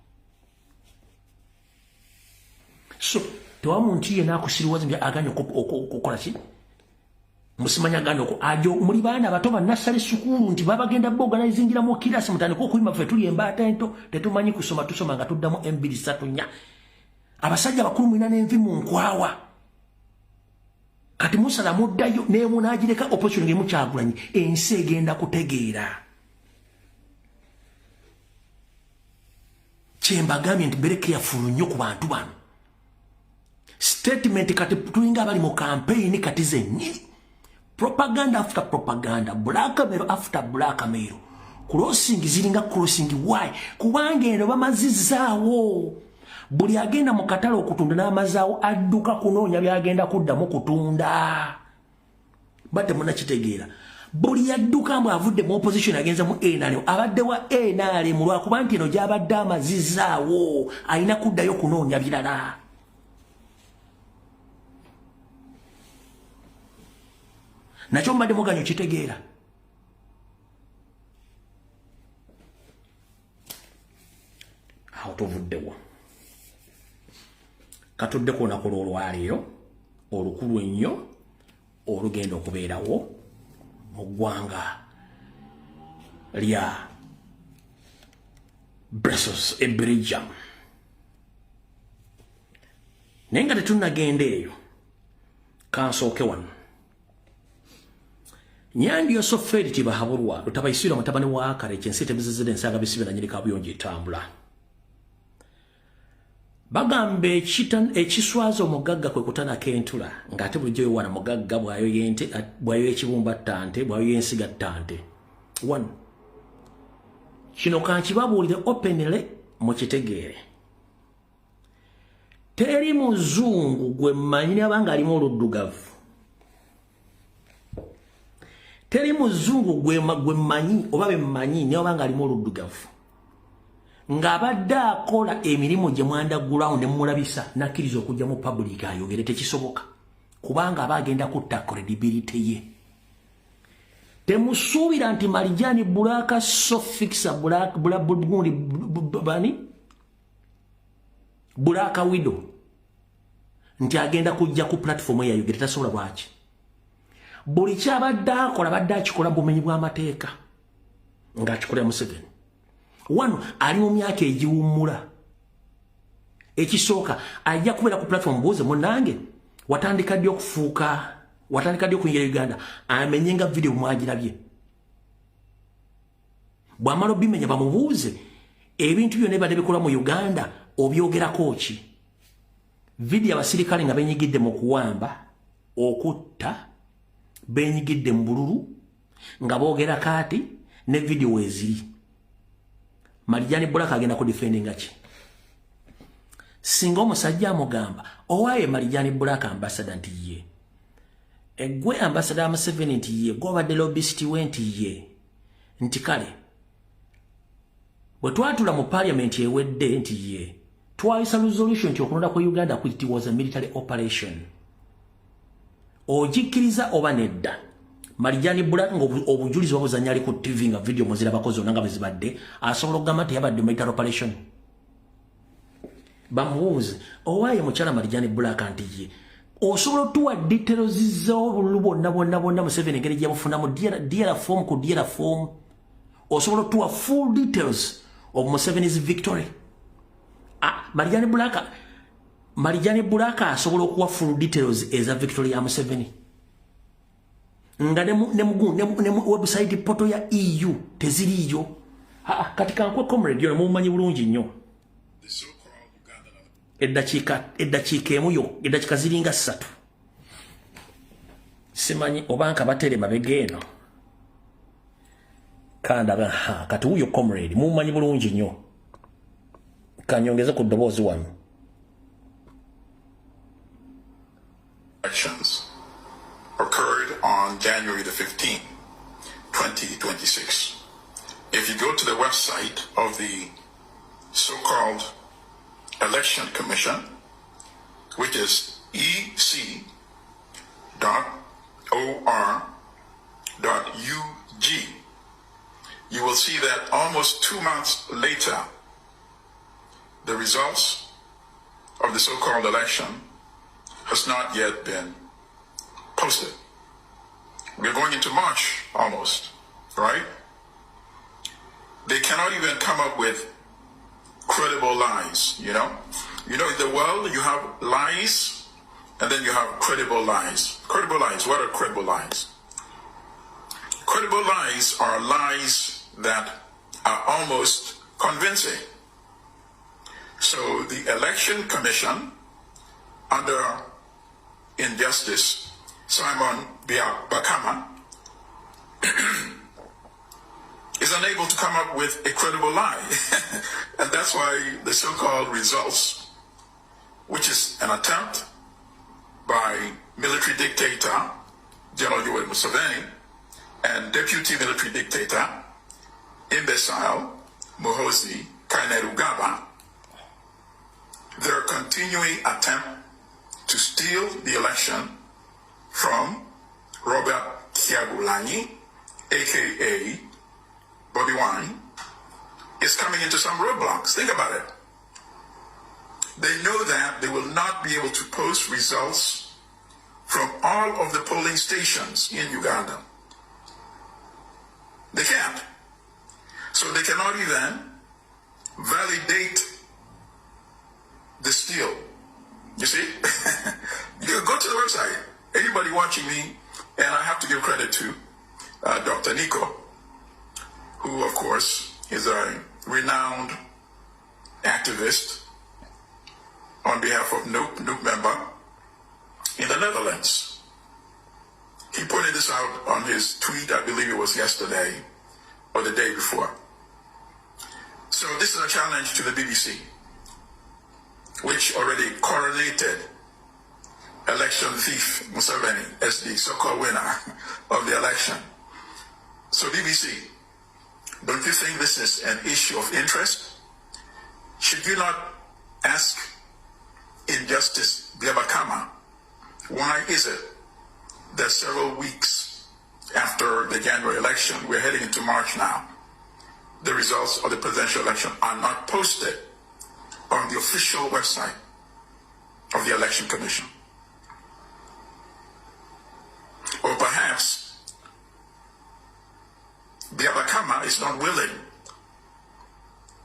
So, tewa muntu ye nakusiriwaza mbya aganya okukola ki? Musimanya aganya ko ajo muli bana bato ba nursery school nti babagenda organizingira mu kirasi mutandiko kuyima ffe tuli embata ento tetumanyi kusoma tusoma nga tuddamu M234. Abasajja bakulu mwina n'envi mu nkwawa. Kati musala muddayo ne munagireka opportunity mu Kyagulanyi ensi egenda kutegeera. Kyembagambye nti bere careful nnyo ku bantu bano. Statement kati tulinga abali mu campaign kati zennyini. Propaganda after propaganda. Blackmail after blackmail. Crossing ziringa crossing. Why? Kubanga eno bamazizaawo. Buli agenda mu katale okutunda n'amazaawo adduka kunoonya byagenda kuddamu kutunda. Bate munakitegeera. Buli yadduka mbu avudde mu opposition agenza mu NRM abadde wa NRM lwakuba nti eno gy'abadde amazizaawo alina kuddayo kunoonya birala. Nakyo mbadde muganya okitegeera. awo tovuddewo katuddeko olunaku olwaleero olukulu ennyo olugenda okubeerawo mu ggwanga lya Brussels e Belgium. Naye nga tetunnagenda eyo kansooke wano. Nyandyo Soferi Tibahabulwa lutabayisira mutabani wa Kale kyensite bizizide ensaga bisibe na nyirika buyonje etambula. Bagambe ekiswazo omugagga kwe kutana kentula ng'ate bulijjo wana mugagga bwayo yente bwayo ekibumba ttante bwayo yensiga ttante. One. Kino kankibabuulire openly mu kitegeere. Teri muzungu gwe mmanyi abanga alimu oluddugavu. Teri muzungu gwe mmanyi oba be mmanyi ne abanga alimu oluddugavu. Ng'abadde akola emirimu gye mu underground mulabisa nakkiriza okujja mu public ayogere tekisoboka kubanga aba agenda kutta credibility ye. Temusuubira nti Marijani Bulaka Sofixa Bulaka Widow nti agenda kujja ku platform eyayogere tasobola bwaki. Buli kyabadde akola badde akikola bumenyi bw'amateeka ng'akikolera Museveni. Wano ali mu myaka egiwummula. Ekisooka ajja kubeera ku platform buuze munnange watandika ddi okufuuka watandika ddi okuyingira Uganda amenyenga video mwagirabye. Bw'amala obimenya bamubuuze ebintu byonna ebibadde bikola mu Uganda obyogerako ki. Video abasirikale nga benyigidde mu kuwamba okutta benyigidde mu bululu nga boogera kaati ne video eziri. Marijani Bulaka agenda ku defendinga ki. Singa omusajja amugamba owaaye Marijani Bulaka ambassador nti ye. Egwe ambassador Museveni nti ye gwobadde lobbyist we nti ye. Nti kale bwe twatula mu parliament ewedde nti ye twayisa resolution nti okulonda kwa Uganda it was a military operation. Ojikkiriza oba nedda. Marijani Bulaka obujulizi babuzanya ali ku TV nga video muzira bakozi onanga bezibadde asobola okugamba nti yabadde military operation. Bamubuuze owaaye mukyala Marijani Bulaka nti ye osobola otuwa details z'obululu bonna Museveni engeri gye bufunamu DL form ku DL form. Osobola otuwa full details of Museveni's victory. Marijani Bulaka asobola okuwa full details eza victory ya Museveni. Nga ne website poto ya EU teziriyo. Katika nkwe comrade yo mumanyi bulungi nnyo. Eddakiika emuyo eddakiika ziringa 3. Simanyi obanka batere mabega eno. Kandaga kati huyo comrade mumanyi bulungi nnyo. Kanyongeza ku ddoboozi wano. Actions occurred on January the 15th, 2026. If you go to the website of the so-called Election Commission, which is ec.or.ug, you will see that almost 2 months later, the results of the so-called election has not yet been posted. We're going into March almost, right? They cannot even come up with credible lies, you know? You know, in the world, you have lies, and then you have credible lies. Credible lies, what are credible lies? Credible lies are lies that are almost convincing. So the Election Commission, under Injustice Simon Bakama, is unable to come up with a credible lie. And that's why the so-called results, which is an attempt by military dictator General Yoweri Museveni and deputy military dictator imbecile Muhoozi Kainerugaba, their continuing attempt to steal the election from Robert Kyagulanyi, aka Bobby Wine, is coming into some roadblocks. Think about it. They know that they will not be able to post results from all of the polling stations in Uganda. They can't. So they cannot even validate the steal. You see? You go to the website. Anybody watching me, and I have to give credit to Dr. Nico, who, of course, is a renowned activist on behalf of NUP member in the Netherlands. He pointed this out on his tweet, I believe it was yesterday or the day before. So this is a challenge to the BBC, which already coronated election thief Museveni as the so-called winner of the election. So BBC, don't you think this is an issue of interest? Should you not ask Injustice Byabakama, why is it that several weeks after the January election, we're heading into March now, the results of the presidential election are not posted on the official website of the Election Commission? Or perhaps Byabakama is not willing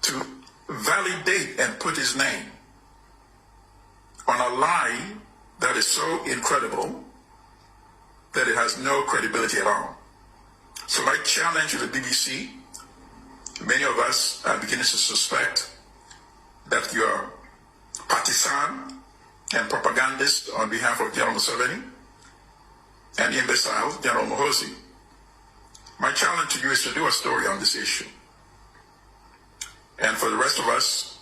to validate and put his name on a lie that is so incredible that it has no credibility at all. So my challenge to the BBC, many of us are beginning to suspect that you're partisan and propagandist on behalf of General Museveni and imbecile General Muhoozi. My challenge to you is to do a story on this issue. And for the rest of us,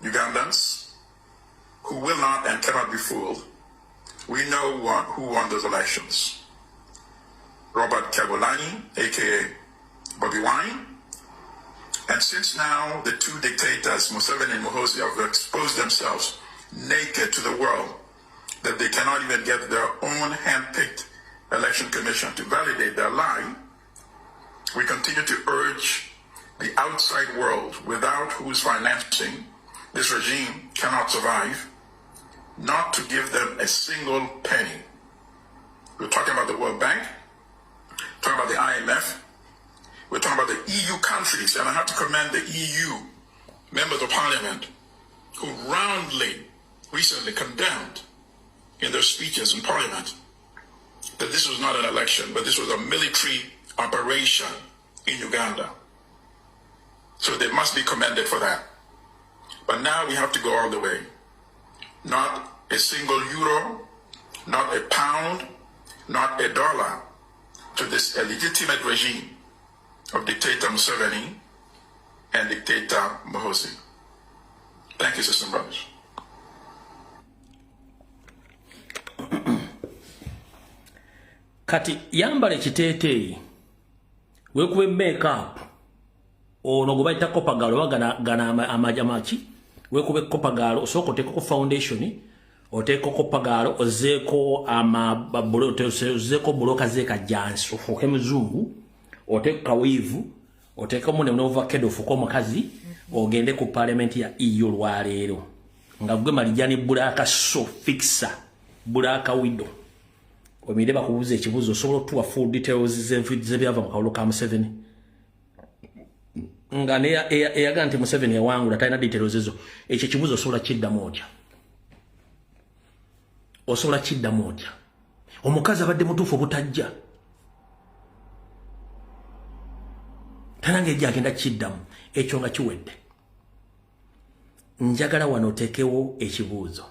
Ugandans, who will not and cannot be fooled, we know who won those elections. Robert Kyagulanyi, aka Bobby Wine. And since now the two dictators, Museveni and Muhoozi, have exposed themselves naked to the world, that they cannot even get their own hand-picked election commission to validate their lie, we continue to urge the outside world, without whose financing this regime cannot survive, not to give them a single penny. We're talking about the World Bank, talking about the IMF, we're talking about the EU countries, and I have to commend the EU members of parliament who roundly recently condemned in their speeches in parliament that this was not an election, but this was a military operation in Uganda. So they must be commended for that. But now we have to go all the way. Not a single euro, not a pound, not a dollar to this illegitimate regime of dictator Museveni and dictator Muhoozi. Thank you, sisters and brothers. Kati yambale kiteeteeyi wekube make up ono gwe bayita kopagalo gana amajamaki wekube kopagalo osooka oteekako foundation oteekako kopagalo ozeeko ozeeko buloka zeeka jansi ofuuke muzungu oteeka wiivu oteekamu ne ovakado ofuuke omukazi ogende ku parliament ya EU lwaleero nga gwe Marijani Bulaka so fixa Bulaka widow omire bakubuza ekibuzo osobola otuwa full details z'ebyava mu kawulo ka Museveni nga eyaga nti Museveni ewangula talina details ezo ekyo ekibuzo osobola kiddamu otya omukazi abadde mutuufu obutajja tanange ejja agenda kiddamu ekyo nga kiwedde njagala wano oteekewo ekibuuzo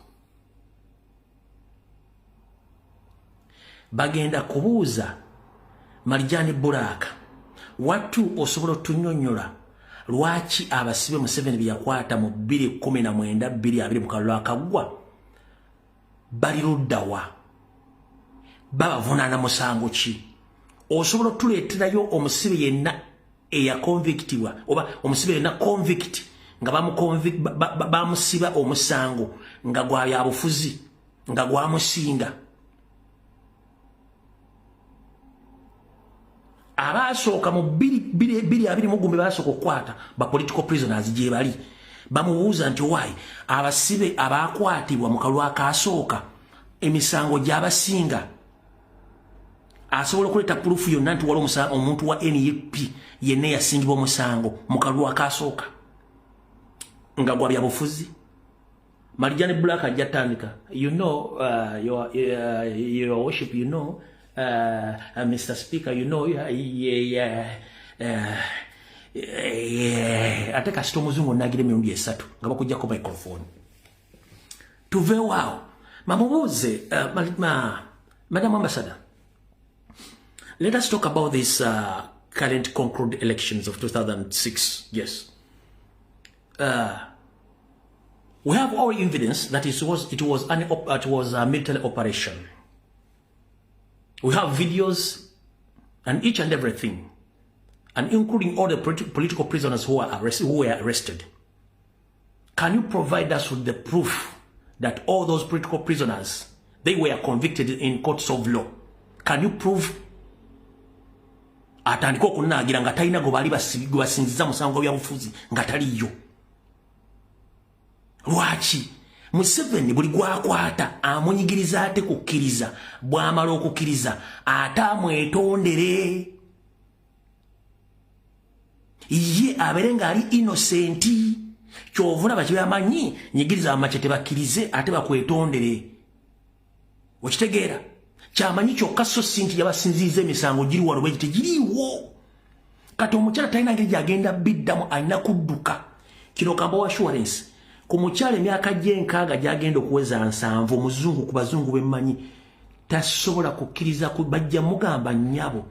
bagenda kubuuza Marijani Bulaka watu osobola otunnyonnyola lwaki abasibe Museveni byakwata mu 2019 2020 mu kalulu akaggwa bali luddawa babavunaana musango ki osobola otuleeterayo omusibe yenna eyakonvictibwa oba omusibe yenna convict nga bamusiba omusango nga gwa byabufuzi nga gwamusinga abasooka mu 2020 basooka okukwata ba political prisoners gye bali bamubuuza nti why abasibe abakwatibwa mu kalwa akasooka emisango gy'abasinga asobola okuleeta purufu yonna nti wali omuntu wa NUP yenna yasingibwa omusango mu kalwa akasooka nga gwa byabufuzi. Marijani Black ajja tandika, you know, your worship, you know, Mr. Speaker, you know, ate kasita omuzungu nagire emirundi esatu nga bakujjako microphone tuve waawo mamubuuze Madam Ambassador, let us talk about this current concluded elections of 2006. Yes, we have all evidence that it was a military operation. We have videos and each and everything, and including all the political prisoners who were arrested. Can you provide us with the proof that all those political prisoners, they were convicted in courts of law? Can you prove atandika okunagira nga talina go bali basinziza musango bya bufuzi nga taliyo? Lwaki Museveni buli gwakwata amunyigiriza ate kukkiriza, bwamala okukkiriza ate amwetondere ye abere nga ali innocenti? Kyovula bakibamanyi nyigiriza amachete bakkirize ate bakwetondere. Okitegeera kyamanyi kyokka so sinti yabasinziza emisango giri wano bwe tegiriiwo. Kati omukyala talina ngeri gyagenda biddamu, alina kudduka. Kino kamba assurance ku mukyala emyaka gyenkaaga gyagenda okuweza 7 omuzungu ku bazungu bemmanyi tasobola kukkiriza bajja mugamba nnyabo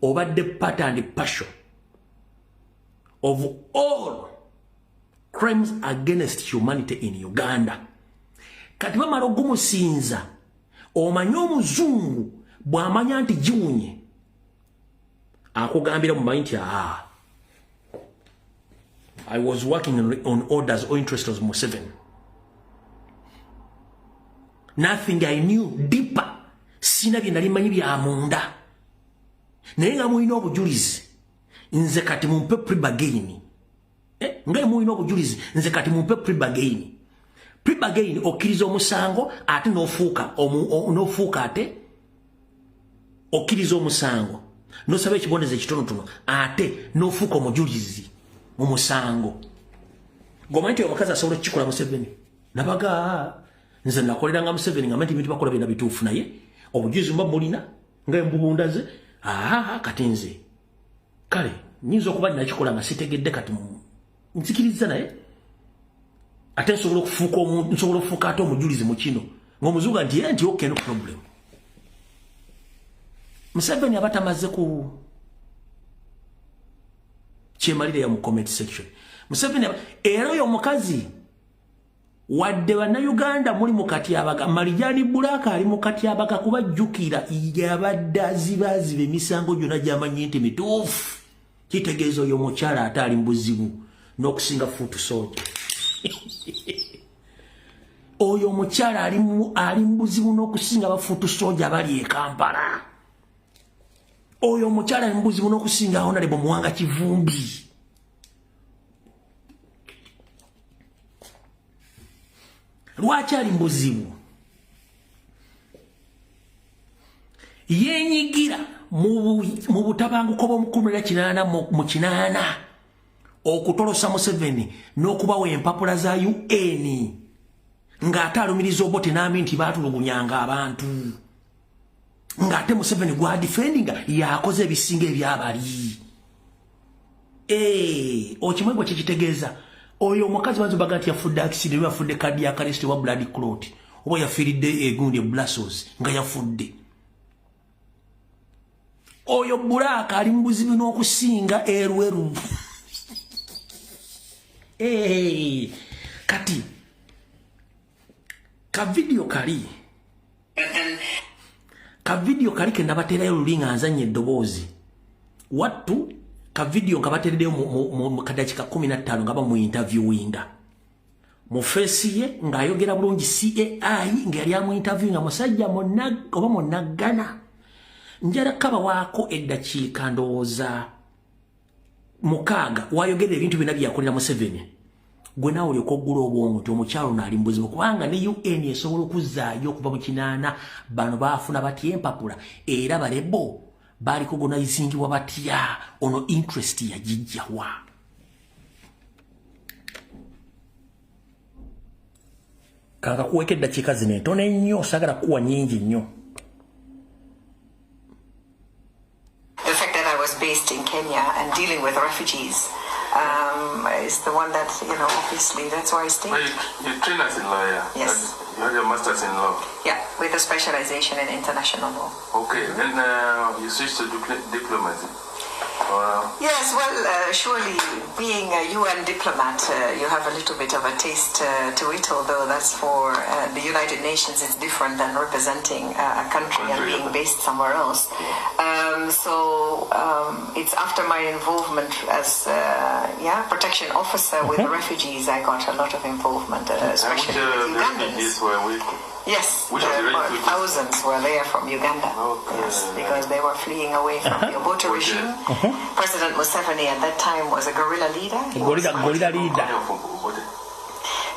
obadde part and parcel of all crimes against humanity in Uganda. Kati bamala ogumusinza omanyi omuzungu bw'amanya nti giwunye akugambira mu mind I was working on orders or interests of Museveni. Nothing I knew deeper. Sina bye nali manyi bya munda. Naye nga mulina obujulizi nze kati mumpe pre-bargain. Nga mulina obujulizi nze kati mumpe pre-bargain. Pre-bargain okkiriza omusango ate n'ofuuka ate okkiriza omusango n'osaba ekibondezo ekitonotono ate n'ofuuka omujulizi mu musango. Gomanyi nti omukazi asobola okukikola Museveni. Nabaga nze nakoleranga Museveni nga manti ebintu bakola bina bituufu, naye obujulizi mba mulina nga embubunda ze kati nze kale nyinza okuba nakikola nga sitegedde kati nzikiriza naye ate nsobola okufuuka ate omujulizi mu kino ng'omuzungu nti okay, no problem. Museveni aba tamaze ku kyemalire ya mu comment section. Museveni era oyo omukazi wadde bannayuganda muli mu katyabaga, Marijani Black ali mu katyabaga kubajjukira yabadde azibaziba emisango gyonna gy'amanyi nti mituufu. Kitegeeza oyo omukyala ate ali mu buzibu n'okusinga fuutu soja. Oyo omukyala ali mu buzibu n'okusinga bafuutu soja bali e Kampala. Oyo omukyala ali mu buzibu n'okusinga Honorable Muwanga Kivumbi. Lwaki ali mu buzibu? Yenyigira mu butabanguko bw'omukulira mu kinaana okutolosa Museveni n'okubawa empapula za UN ng'ate alumiriza Obote n'ami nti baatulugunyanga abantu. Ng'ate Museveni gwa defendinga yakoze ebisinga ebyabali. Okimwe bwe kikitegeeza oyo omukazi bantu baga nti yafudde accident, yafudde cardiac arrest wa blood clot, oba yafiiridde egundi Brussels nga yafudde. Oyo Black ali mu buzibu n'okusinga erweru. Kati ka video kali ke nabaterayo lulinga nzanye eddoboozi wattu ka video nga batereddeyo mu kadakika 15 nga bamu interviewinga mu face ye ng'ayogera bulungi CAI nga yali amu interviewinga musajja oba munaggana. Njala kaba waako eddakiika ndowooza 6 wayogera ebintu byonna byakolera Museveni gwe nawe olyoka oggula obwongo nti omukyalo naali mu buzibu kubanga ne UN esobola okuzzaayo okuva mu kinaana bano baafuna batya empapula era balebo baali kogonayizingibwa batya ono interest yagijjawa kanka kuweka eddakiika zino entono ennyo saagala kuwa nnyingi nnyo. The fact that I was based in Kenya and dealing with refugees is the one that, obviously that's why I stayed. Well, you trained as a lawyer. Yes. You had your master's in law. Yeah, with a specialization in international law. Okay, then you switched to diplomacy. Yes, well, surely being a UN diplomat, you have a little bit of a taste to it, although that's for the United Nations, it's different than representing a country and being based somewhere else. So it's after my involvement as protection officer with refugees, I got a lot of involvement, especially with Ugandans. Yes, thousands were there from Uganda. Okay. Yes, because they were fleeing away from the Obote regime. President Museveni at that time was a guerrilla leader. Guerrilla leader.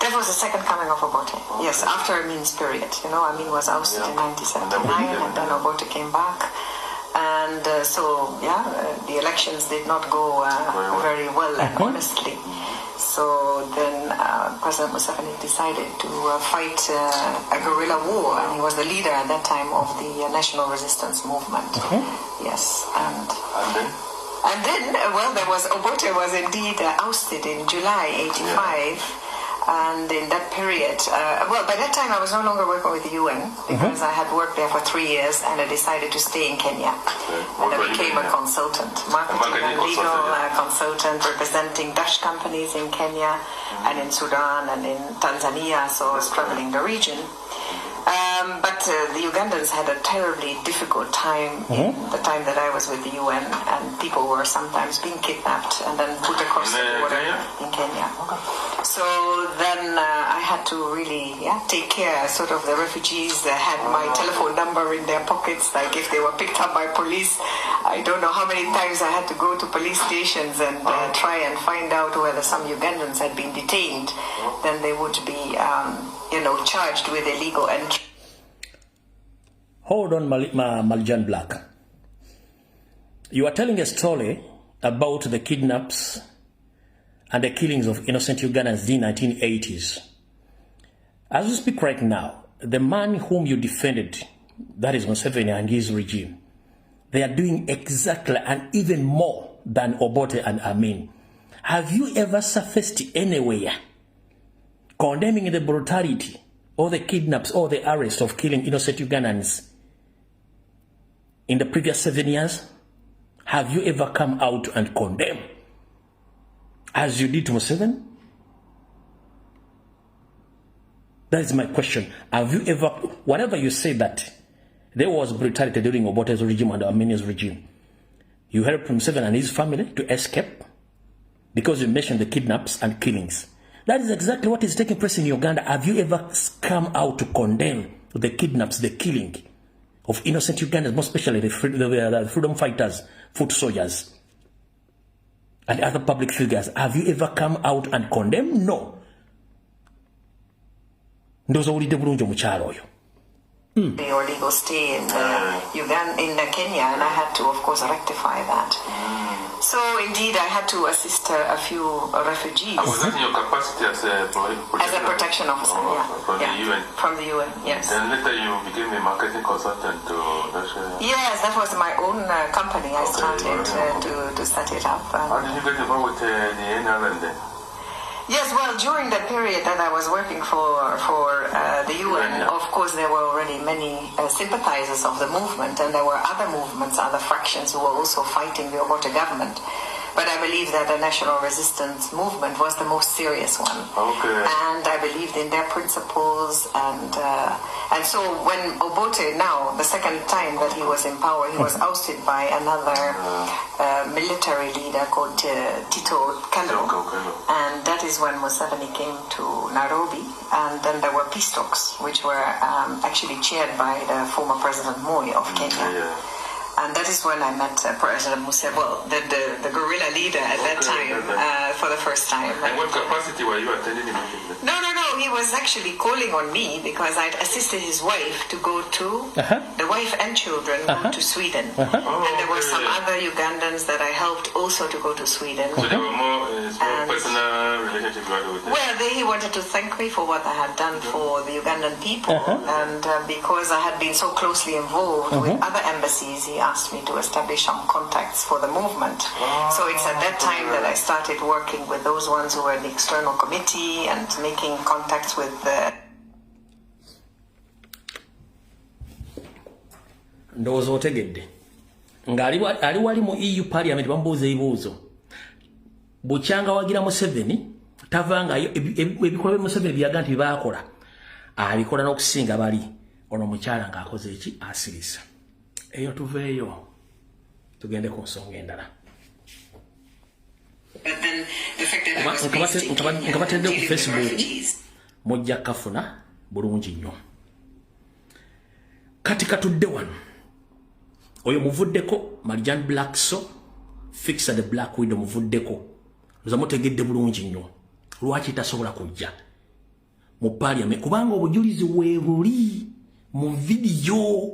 That was the second coming of Obote. Yes, after Amin's period. Amin was ousted in 1979, and then Obote came back. And the elections did not go very well, honestly. So then President Museveni decided to fight a guerrilla war, and he was the leader at that time of the National Resistance Movement. Yes, and then there was Obote was indeed ousted in July '85. And in that period, by that time I was no longer working with the UN because I had worked there for 3 years and I decided to stay in Kenya. And I became a consultant, marketing and legal consultant representing Dutch companies in Kenya and in Sudan and in Tanzania, so I was traveling the region. But the Ugandans had a terribly difficult time in the time that I was with the UN, and people were sometimes being kidnapped and then put across the border in Kenya. So then I had to really take care sort of the refugees. They had my telephone number in their pockets, like if they were picked up by police. I don't know how many times I had to go to police stations and try and find out whether some Ugandans had been detained. Then they would be charged with illegal entry. Hold on, Maljan Black. You are telling a story about the kidnaps and the killings of innocent Ugandans in the 1980s. As we speak right now, the man whom you defended, that is Museveni and his regime, they are doing exactly and even more than Obote and Amin. Have you ever surfaced anywhere condemning the brutality or the kidnaps or the arrest of killing innocent Ugandans in the previous 7 years? Have you ever come out and condemn as you did to Museveni? That is my question. Have you ever, whenever you say that there was brutality during Obote's regime and Amin's regime, you helped Museveni and his family to escape because you mentioned the kidnaps and killings. That is exactly what is taking place in Uganda. Have you ever come out to condemn the kidnaps, the killing of innocent Ugandans, most especially the freedom fighters, foot soldiers, and other public figures? Have you ever come out and condemn? No. Ndoza ulide bulungi mukyalo oyo. Your legal stay in Uganda, in Kenya, and I had to, of course, rectify that. So, indeed, I had to assist a few refugees. Was that in your capacity as a protection officer? From the UN? From the UN, yes. Then later you became a marketing consultant to Russia? Yes, that was my own company. I started to set it up. How did you get involved with the NRM then? Yes, well, during the period that I was working for the UN, of course, there were already many sympathizers of the movement, and there were other movements, other fractions who were also fighting the Obote government. But I believe that the National Resistance Movement was the most serious one. Okay. And I believed in their principles. And so when Obote, now, the second time that he was in power, he was ousted by another military leader called Tito Okello. And that is when Museveni came to Nairobi. And then there were peace talks, which were actually chaired by the former President Moi of Kenya. And that is when I met President Museveni, well, the guerrilla leader at that time, for the first time. And what capacity were you attending the meeting? No. He was actually calling on me because I'd assisted his wife to go to, the wife and children go to Sweden. And there were some other Ugandans that I helped also to go to Sweden. So there were more personal relationships with them? Well, he wanted to thank me for what I had done for the Ugandan people. And because I had been so closely involved with other embassies, he asked me to establish some contacts for the movement. So it's at that time that I started working with those ones who were in the external committee and making contacts with the... Ndowooza otegedde nga ali wali mu EU Parliament bamubuuza ebibuuzo bukyanga wagira Museveni tavangayo ebikolwa Museveni byaga nti baakola abikola n'okusinga bali ono mukyala ng'akoze eki asirisa eyo tuveeyo tugende ku nsonga endala nga batedde ku Facebook mujja kafuna bulungi nnyo kati katudde wano oyo muvuddeko Marjan Blackso Fixa the Black Widow muvuddeko nza mutegedde bulungi nnyo lwaki tasobola kujja mu Parliament kubanga obujulizi weebuli mu video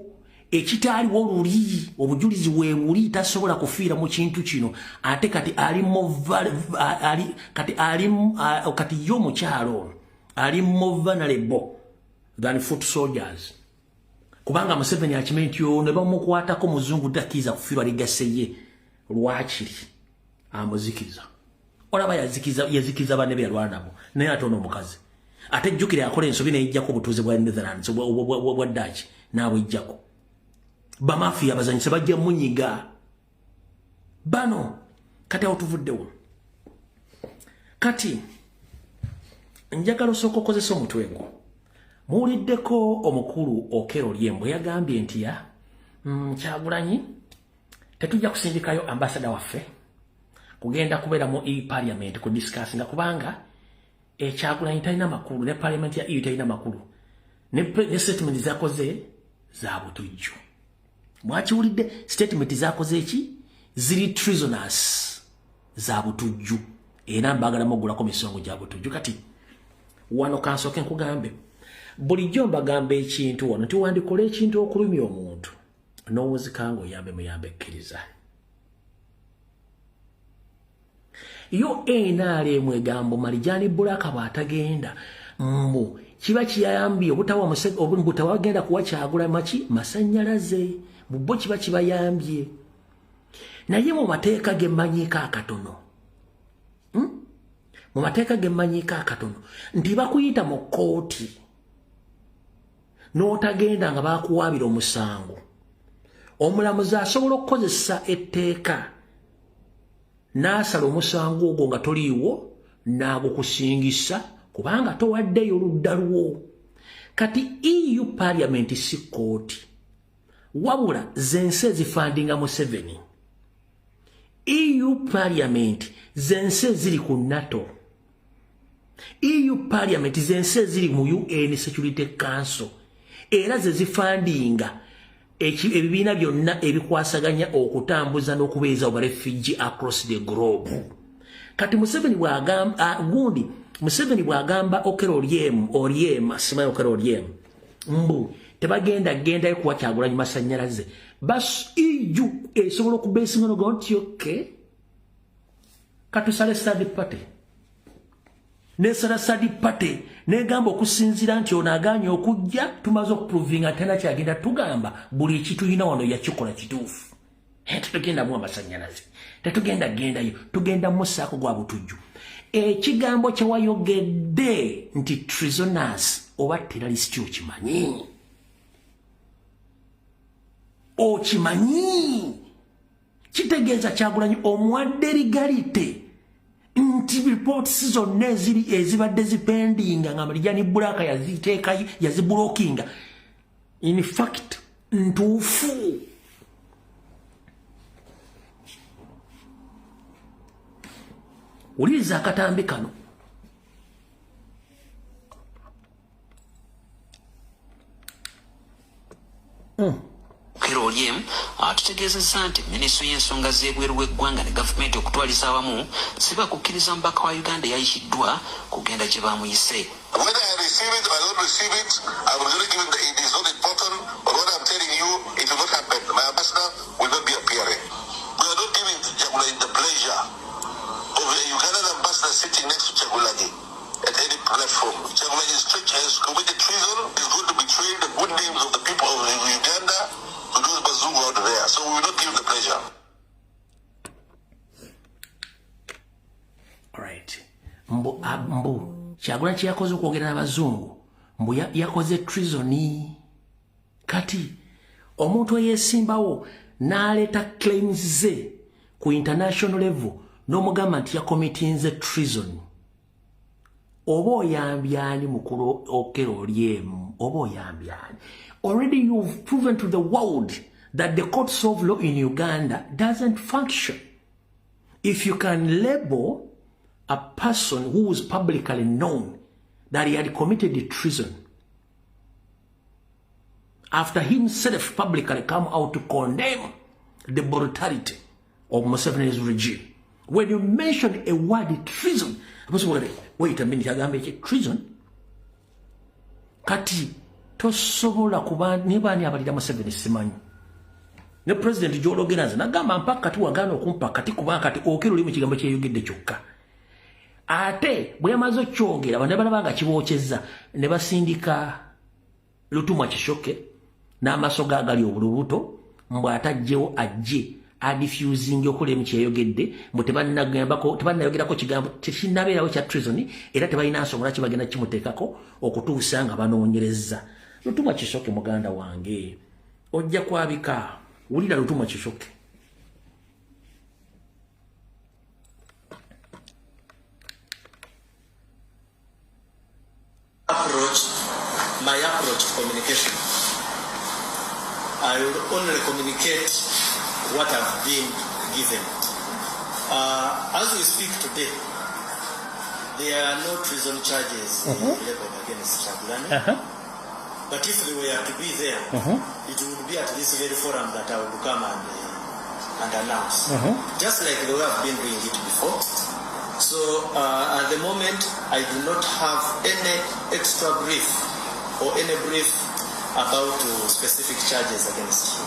ekitaaliwo oluli obujulizi weebuli tasobola kufiira mu kintu kino ate kati kati yo mukyalo ali more vulnerable than foot soldiers kubanga Museveni akimanyi nti ne bamukwatako muzungu takiza kufiirwa ligaseye lwakiri amuzikiriza olaba yazikiza banne be yalwana nabo naye ate ono omukazi ate jjukire akola ensobi n'ejjako obutuuze bwa Netherlands bwa Dutch n'abwejjako bamafiya abazanyise bajja munyiga bano kati awo tuvuddewo kati njagala osooka okozesa omutwe gwo muwuliddeko omukulu Okello Oryem yagambye nti Kyagulanyi tetujja kusindikayo ambasada waffe kugenda kubeera mu Parliament ku discussinga kubanga Kyagulanyi talina makulu ne Parliament ya EU talina makulu ne statement zakoze za butujju mwakiwulidde statement zakoze eki ziri treasonous za butujju era mbagala mogulako misongo gya butujju kati wano kansooke nkugambe bulijjo mbagamba ekintu wano nti wandikola ekintu okulumya omuntu n'owuzikanga oyambe muyambe ekkiriza yo NRM egambo Marijani Bulaka bw'atagenda mbu kiba kiyambye obutawagenda kuwa Kyagulanyi maki masannyalaze bubbo kiba kibayambye naye mu mateeka gemmanyiiko akatono mu mateeka gemmanyiiko akatono nti bakuyita mu kooti n'otagenda nga bakuwaabira omusango omulamuzi asobola okukozesa etteeka n'asala omusango ogwo nga toliiwo n'agukusingisa kubanga towaddeyo oludda lwo kati EU Parliament si kooti wabula zensi ezifandinga Museveni EU Parliament zensi eziri ku NATO EU Parliament zensi eziri mu UN Security Council era ze zifandinga ebibiina byonna ebikwasaganya okutambuza n'okubeeza oba refugee across the globe kati Museveni bw'agamba Okello Oryem simanyi Okello Oryem mbu tebagendayo kuwa Kyagulanyi masannyalaze bas EU esobola okubeesinga noga nti oke katusale third party nesala third party negamba okusinziira nti ono agaanye okujja tumaze okuprovinga tena kyagenda tugamba buli ekitulina wano yakikola kituufu tetugenda mu amasannyalaze tetugenda gendayo tugenda musaako gwa butujju ekigambo kye wayogedde nti treasonous oba terrorist okimanyi kitegeeza Kyagulanyi omuwadde legalite nti reports zonna ezibadde zipendinga nga Marijani Bulaka yaziteekayo yazibulookinga in fact ntuufu uliriza akatambi kano Okello Petroleum atutegeezezza nti minisitule y'ensonga z'ebweru w'eggwanga ne gavumenti okutwaliza awamu siba kukkiriza mubaka wa Uganda eyayikiddwa kugenda gye bamuyise. Whether I receive it or I don't receive it, I will only give it. It is not important, but what I'm telling you, it will not happen. My ambassador will not be appearing. We are not giving Chagulani the pleasure of a Ugandan ambassador sitting next to Chagulani at any platform. Chagulani has committed treason. He's going to betray the good names of the people of Uganda to those Bazungu out there. So we will not give him the pleasure. All right. Mbu. Chagula chiyakoze okwogera n'abazungu mbu yakoze treason. Kati omuntu eyesimbawo n'aleeta claims ze ku international level n'omugamba nti yakomitinze treason. Oba oyambyani mukulu okero olyemu oba oyambyani. Already you've proven to the world that the courts of law in Uganda doesn't function. If you can label a person who was publicly known that he had committed treason, after himself publicly come out to condemn the brutality of Museveni's regime, when you mention a word treason, wait a minute, I treason? Kati tosobola kuba nibani abalira Museveni simanyi. Ne President Joe Logenaza nagamba mpaka kati wagana okumpa kati kuba kati okero oli mu kigambo kyeyogedde kyokka. Ate bwe yamaze kyogera bane balabanga kibokyezza ne basindika Lutuma Kishoke n'amasoga agali obulubuto mbwa atajjewo ajje adifusing okole mu kyeyogedde mbu tebannayogerako kigambo kinnabeerawo kya treason era tebalina nsonga kibagenda kimuteekako okutuusa nga banoonyereza. Lutuma Kishoke muganda wange ojja kwabika wulira Lutuma Kishoke. My approach to communication, I will only communicate what I've been given. As we speak today, there are no treason charges leveled against Chagulani. But if they were to be there, it would be at this very forum that I would come and announce. Just like the way I've been doing it before. So at the moment, I do not have any extra brief or any brief about specific charges against him.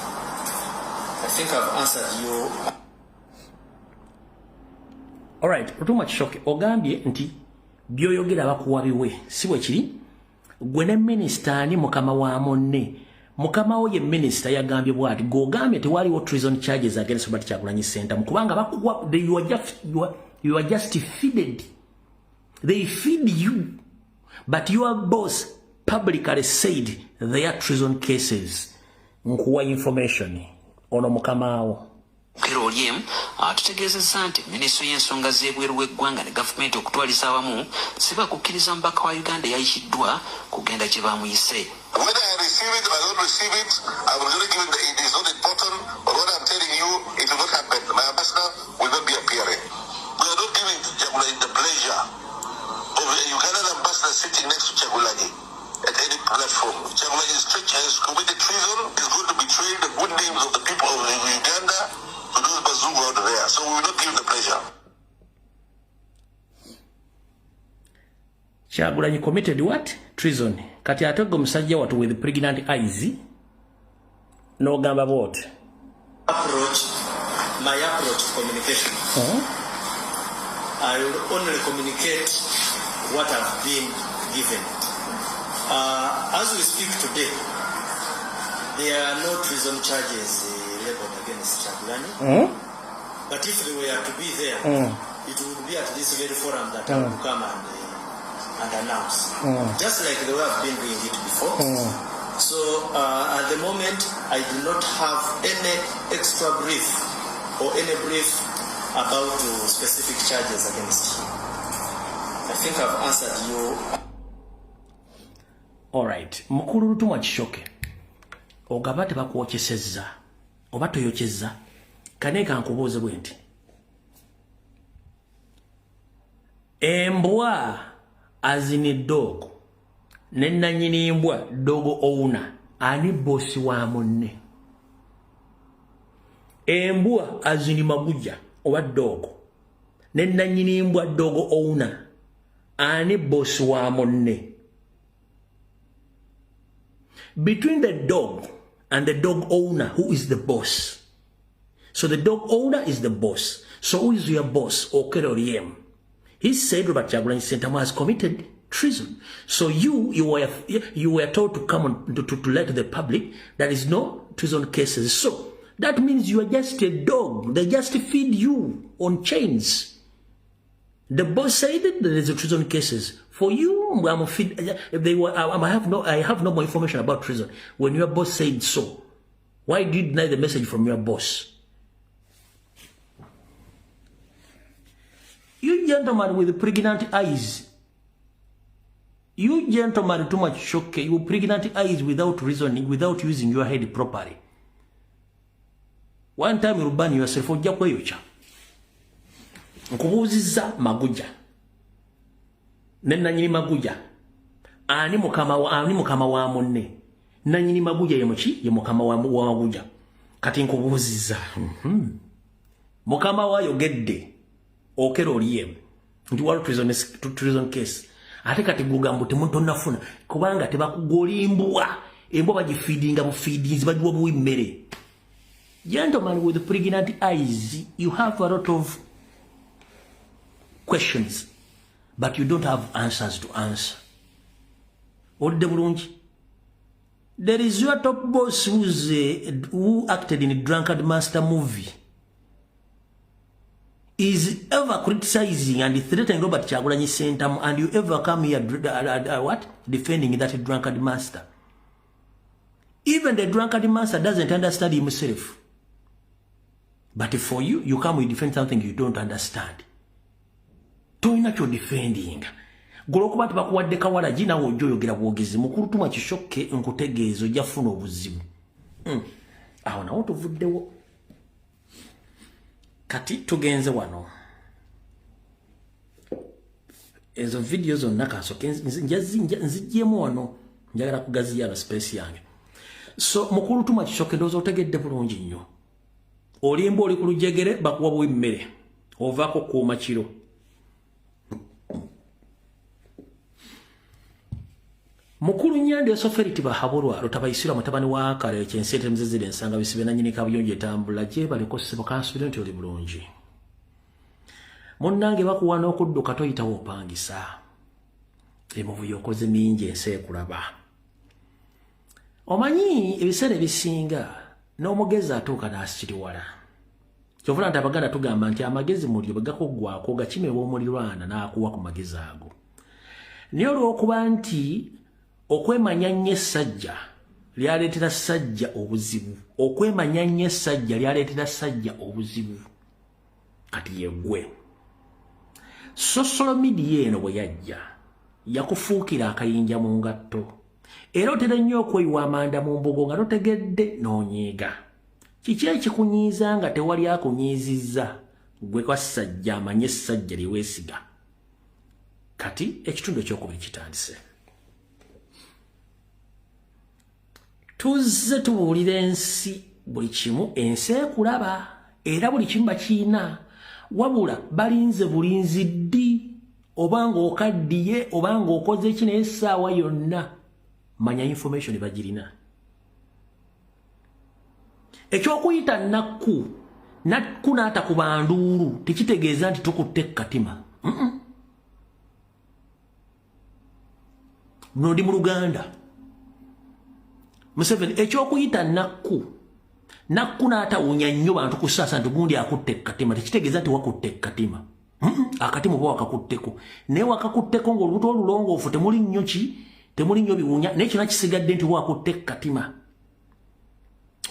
I think I've answered you. All right, Lutuma Kishoke ogambye nti byoyogera bakuwabiwe si bwe kiri gwe ne minister ni mukama wa monne mukama wo ye minister yagambye bwati gogambye tewaliwo treason charges against Robert Kyagulanyi Ssentamu kubanga bakuwa you are just feeded. They feed you, but your boss publicly said they are treason cases. Nkuwa information ono mukamawo. Petroleum atutegeezezza nti minisitule y'ensonga z'ebweru w'eggwanga ne gavumenti okutwaliza awamu siba kukkiriza mubaka wa Uganda eyayikiddwa kugenda gye bamuyise. Whether I receive it or I don't receive it, I will only give it. It is not important, but what I'm telling you, it will not happen. My ambassador will not be appearing. We are not giving Chagulani the pleasure of a Ugandan ambassador sitting next to Chagulani at any platform. Chagulani has committed treason. He's going to betray the good names of the people of Uganda to those Bazungu out there. So we will not give him the pleasure. Kyagulanyi committed what? Treason. Kati atego musajja watu with pregnant eyes. No gamba what? My approach to communication. I will only communicate what I've been given. As we speak today, there are no treason charges leveled against Chagulani. But if they were to be there, it would be at this very forum that I would come and announce. Just like the way I've been doing it before. So at the moment, I do not have any extra brief or any brief about specific charges against him. I think I've answered you. All right. Mukulu Lutuma Kishoke. Ogaba tebakwokyesezza. Oba toyokyezza. Kaneka nkubuuze bwe nti. Embwa azini dog. Nenanyini mbwa dogo ouna. Ani bosi wa munne. embwa azini maguja owa dogo ne nanyini mbwa dogo owner ani boss wa monne. Between the dog and the dog owner, who is the boss? So the dog owner is the boss. So who is your boss? Okeloriem. He said Robert Kyagulanyi Ssentamu has committed treason. So you were told to come on to let the public there is no treason cases. So that means you are just a dog. They just feed you on chains. The boss said that there is a treason cases. For you, I have no more information about treason. When your boss said so, why did you deny the message from your boss? You gentlemen with pregnant eyes. You gentlemen too much shock. You pregnant eyes without reasoning, without using your head properly. One time you ban yourself for Jakweyocha. Nkubuziza maguja. Nanyini maguja. Ani mukama wa monne. Nanyini maguja yemochi ye mukama wa maguja. Kati nkubuziza. Mukama wa yogedde. Okero liyem. Nti walo treason case. Ate kati gugambo temuntu nafuna. Kubanga tebakugolimbwa. Embwa bagifeedinga bu feedings bajuwa buwi mmere. Gentlemen with pregnant eyes, you have a lot of questions, but you don't have answers to answer. There is your top boss who acted in a Drunkard Master movie. Is ever criticizing and threatening Robert Kyagulanyi Ssentamu, and you ever come here defending that Drunkard Master? Even the Drunkard Master doesn't understand himself. But for you, you come and defend something you don't understand. Toina cho defending. Golokuba bakuwadde kawala jina wojo yogera bwogezi mukuru tuma kishokke nkutegeezo jafuna obuzibu. Aho nawo tuvuddewo. Kati tugenze wano. Ezo videos zonna kasoke nzijjemu wano njagala kugaziya na space yange. So mukuru tuma kishokke ndozo otegedde bulungi nnyo. Olimbo oli ku lujegere bakuwa bwe mmere. Ovako kuuma kiro. Mukuru Nyande Osoferiti bahabulwa lutabayisira mutabani wa kale kyensete mzezere ensanga bisibe na nyini kabuyonje tambula je baliko sibo kansubire nti oli bulungi. Munnange bakuwana okudduka toyita wopangisa. Emuvu yokoze minje ense kulaba. Omanyi ebisere bisinga n'omugeza atuuka n'asikiriwala. Kyovula nti Abaganda tugamba nti amagezi mulyo bagakoggwako gakimebwa omulirwana n'akuwa ku magezi ago. Naye olw'okuba nti okwemanya nnyo essajja lyaleetera ssajja obuzibu. Okwemanya nnyo essajja lyaleetera ssajja obuzibu. Kati yeggwe. Social media eno bwe yajja yakufuukira akayinja mu ngatto. Era otera nnyo okweyiwa amanda mu mbogo nga totegedde n'onyiiga. Kiki ekikunyiiza nga tewali akunyiizizza gwe kwa ssajja amanye essajja lye weesiga. Kati ekitundu ekyokubiri kitandise. Tuzze tubuulira ensi buli kimu ensi ekulaba era buli kimu bakiina wabula balinze bulinzi ddi obanga okaddiye obanga okoze ki naye essaawa yonna manya information bagirina. Ekyokuyita nakku n'ata ku banduulu tekitegeeza nti tukutte katima. Luno ndi mu Luganda. Museveni ekyokuyita nakku n'atawunya nnyo bantu ku ssaasa nti gundi akutte katima tekitegeeza nti wakutte katima. Akatima oba wakakutteko naye wakakutteko ng'olubuto olulongoofu temuli nnyo ki temuli nnyo biwunya naye kyonna kisigadde nti wakutte katima.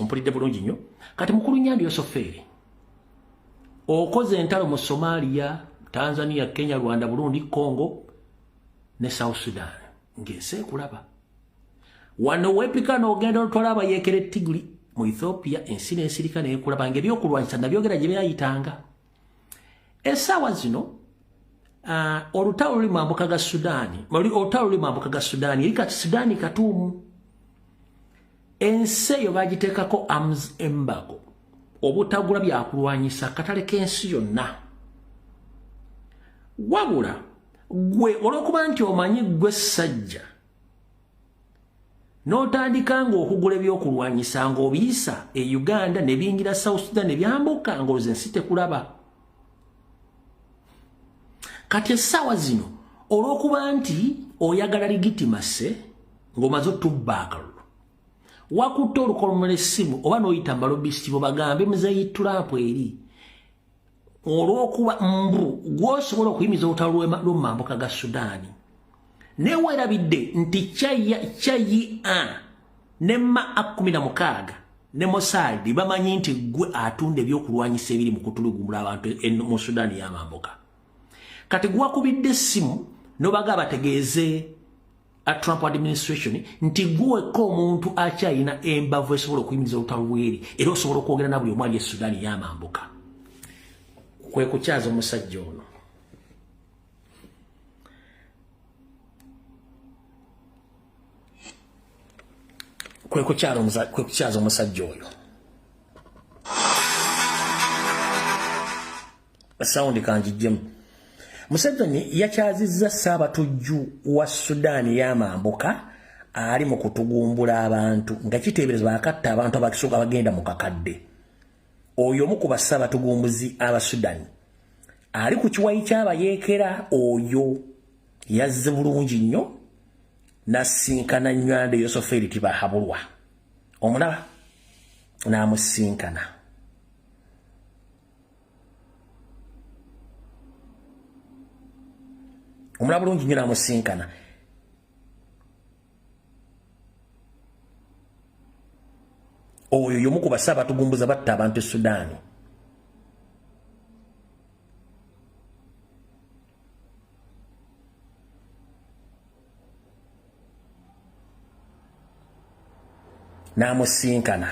Ompulidde bulungi nnyo. Kati mukulu Nyandi Yosoferi okoze entalo mu Somalia, Tanzania, Kenya, Rwanda, Burundi, Congo ne South Sudan ng'ensi ekulaba. Wano wepika n'ogenda otwala abayeekera Tigiri mu Ethiopia ensi n'ensirika n'ekulaba ng'ebyokulwanyisa nabyogera gye byayitanga. Essaawa zino olutalo luli mambuka ga Sudaani eri kati Sudaani katuumu. Ensi eyo bagiteekako arms embargo obutagula byakulwanyisa katale k'ensi yonna. Wabula gwe olwokuba nti omanyi gwe sajja n'otandika ng'okugula ebyokulwanyisa ng'obiyisa e Uganda ne bingira South Sudan ne byambuka ng'oze ensi tekulaba. Kati essaawa zino olwokuba nti oyagala legitimase ng'omaze otubba akalulu wakutte olukolomera essimu oba n'oyita mbalobisiti bo bagambe Muzeeyi Trump eri olw'okuba mbu gw'osobola okuyimiza olutalo lw'omumambuka ga Sudaani. Ne weerabidde nti Kyayi ne Ma 16 ne Mossad bamanyi nti gwe atunda ebyokulwanyisa ebiri mu kutulugumbula abantu mu Sudaani y'amambuka. Kati gwakubidde essimu n'obaga bategeeze a Trump administration nti gweko omuntu akyayina embavu esobola okuyimiza olutalo lw'eri era osobola okwogera na buli omu ali e Sudaani y'amambuka. Kwe kukyaza omusajja ono. Kwe kukyaza omusajja oyo. Saundi kanjijjemu. Museveni yakyazizza Ssaabatujju wa Sudaani y'amambuka ali mu kutugumbula abantu nga kiteeberezebwa akatta abantu abakisooka bagenda mu kakadde. Oyo omu ku bassaabatugunbuzi aba Sudaani ali ku kiwayi ky'abayeekera oyo yazze bulungi nnyo n'asinkana Nywande Yosoferi Tibahabulwa. Omulaba n'amusinkana. Omulaba bulungi nnyo n'amusinkana. Oyo y'omu ku bassaabatugunbuzi batta abantu e Sudaani. N'amusinkana.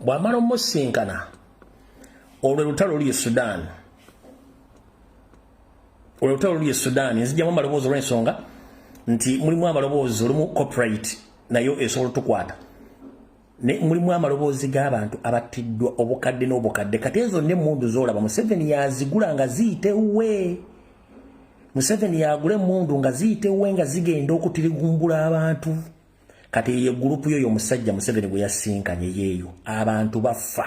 Bw'amala omusinkana olwo lutalo luli e Sudan. Olwo lutalo luli e Sudan nzijjamu amaloboozi olw'ensonga nti mulimu amaloboozi olumu corporate nayo esobola tukwata. Ne mulimu amaloboozi g'abantu abattiddwa obukadde n'obukadde. Kati ezo n'emmundu z'olaba Museveni yazigula nga ziyitewe. Museveni yagula emmundu nga ziyitewe nga zigenda okutirigumbula abantu. Kati ye gurupu yo omusajja Museveni gwe yasinkanye yeeyo abantu bafa.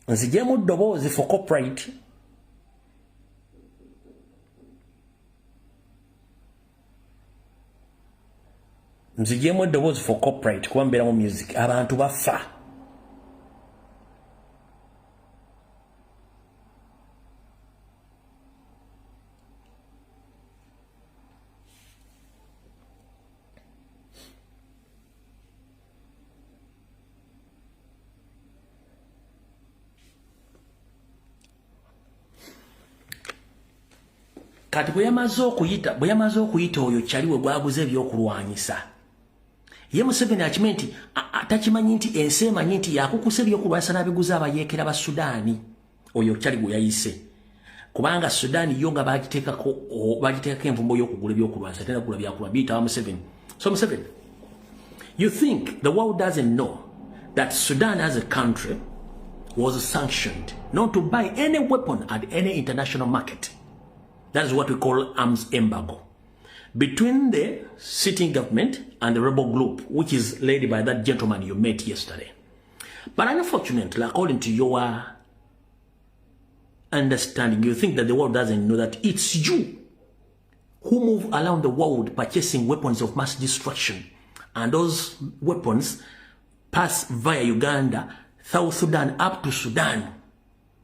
Nzijemu ddoboozi for corporate. Nzijemu ddoboozi for corporate kuba mbeera mu music abantu bafa. Kati bwe yamaze okuyita oyo kyaliwe gwaguze ebyokulwanyisa. Ye Museveni akimanyi nti takimanyi nti ensi emanyi nti yakukusa ebyokulwanyisa n'abiguza abayeekera ba Sudaani. Oyo kyali gwe yayise. Kubanga Sudaani yo nga bagiteekako envumbo y'okugula ebyokulwanyisa tena kugula byakulwanyisa biyita wa Museveni. So Museveni, you think the world doesn't know that Sudan as a country was sanctioned not to buy any weapon at any international market. That is what we call arms embargo between the sitting government and the rebel group, which is led by that gentleman you met yesterday. But unfortunately, according to your understanding, you think that the world doesn't know that it's you who move around the world purchasing weapons of mass destruction. And those weapons pass via Uganda, South Sudan, up to Sudan,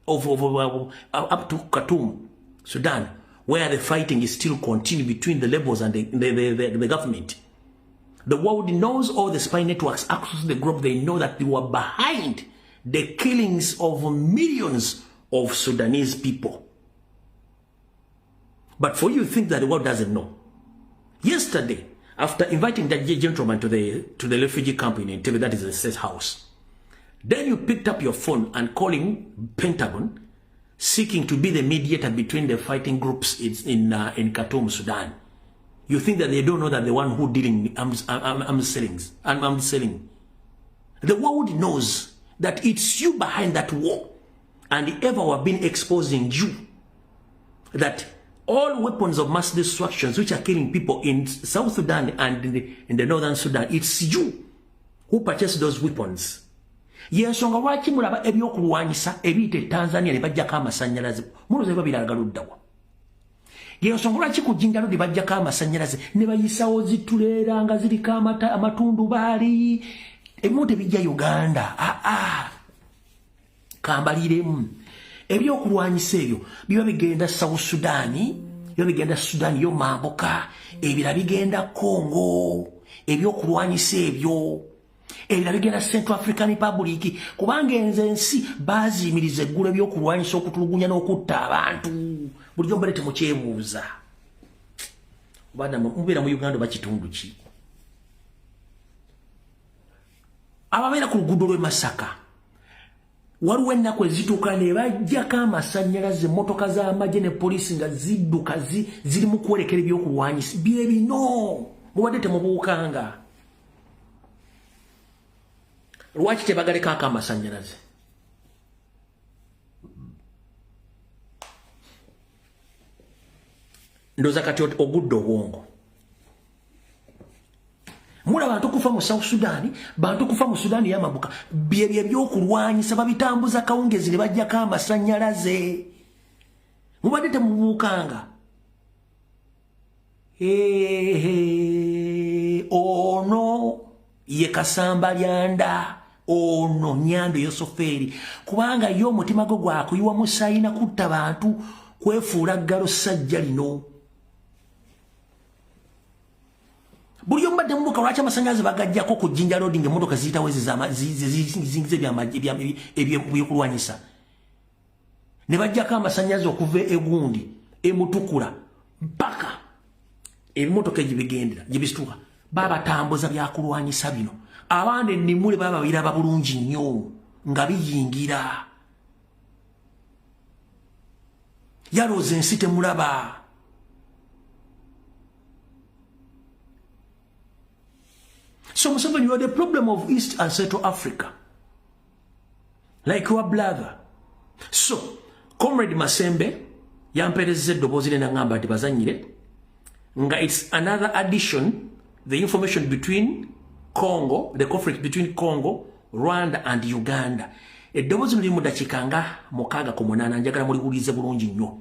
up to Khartoum, Sudan, where the fighting is still continuing between the rebels and the government. The world knows, all the spy networks across the globe, they know that they were behind the killings of millions of Sudanese people. But for you to think that the world doesn't know. Yesterday, after inviting that gentleman to the refugee camp in Entebbe, that is the State House, then you picked up your phone and calling Pentagon, seeking to be the mediator between the fighting groups in Khartoum, Sudan. You think that they don't know that the one who dealing arms selling. The world knows that it's you behind that war, and ever have been exposing you that all weapons of mass destruction which are killing people in South Sudan and in the Northern Sudan, it's you who purchased those weapons. Yensonga lwaki mulaba ebyokulwanyisa ebiyite Tanzania ne bajjako amasanyalaze muloza biba biragaluddawa. Yensonga lwaki ku Jingalo ne bajjako amasanyalaze ne bayisawo zituleera nga ziriko amatundu baali ebimoto bijja Uganda. Kambaliremu ebyokulwanyisa ebyo biba bigenda South Sudani, biba bigenda Sudani yo mambuka, ebira bigenda Congo, ebyokulwanyisa ebyo ebira bigenda Central African Republic, kubanga ensi bazimiriza eggulu ebyokulwanyisa okutulugunya n'okutta abantu. Bulijjo mbalete mukyebuuza. Bana mubeera mu Uganda bakitundu ki? Ababeera ku luguudo lw'e Masaka waliwo ennaku ezituuka ne bajjako amasanyalaze, emmotoka z'amagye ne poliisi nga zidduka ziri mu kwolekera ebyokulwanyisa bye bino mubadde temubuukanga. Lwaki tebagalekako amasanyalaze? Ndowooza kati ogudde obwongo. Mula bantu kufa mu South Sudan, bantu kufa mu Sudan y'amambuka, bye byokulwanyisa babitambuza kawungezi ne bajjako amasanyalaze. Mubadde temubuukanga. Ono ye Kasamba Lyanda, ono Nyando Yosoferi, kubanga yo omutima gwo gwakuyiwa musayina kutta bantu, kwefuula ggalo ssajja lino. Buli mbadde mbuka lwaki amasanyalaze bagajjako ku Jinja Road ng'emmotoka ziyitawo zizingize ebyokulwanyisa. Ne bajjako amasanyalaze okuva egundi emutukula mpaka ebimotoka egibigendera gyebisituka babatambuza byakulwanyisa bino. Abaana ennimule baba biraba bulungi nnyo nga biyingira. Yalooza ensi temulaba. So Museveni, you are the problem of East and Central Africa, like your brother. So Comrade Masembe yamperezze eddoboozi ne nangamba nti bazanyire nga it's another addition, the information between Congo, the conflict between Congo, Rwanda and Uganda. Eddoboozi liri mu dakiika nga 6-8, njagala muliwulize bulungi nnyo.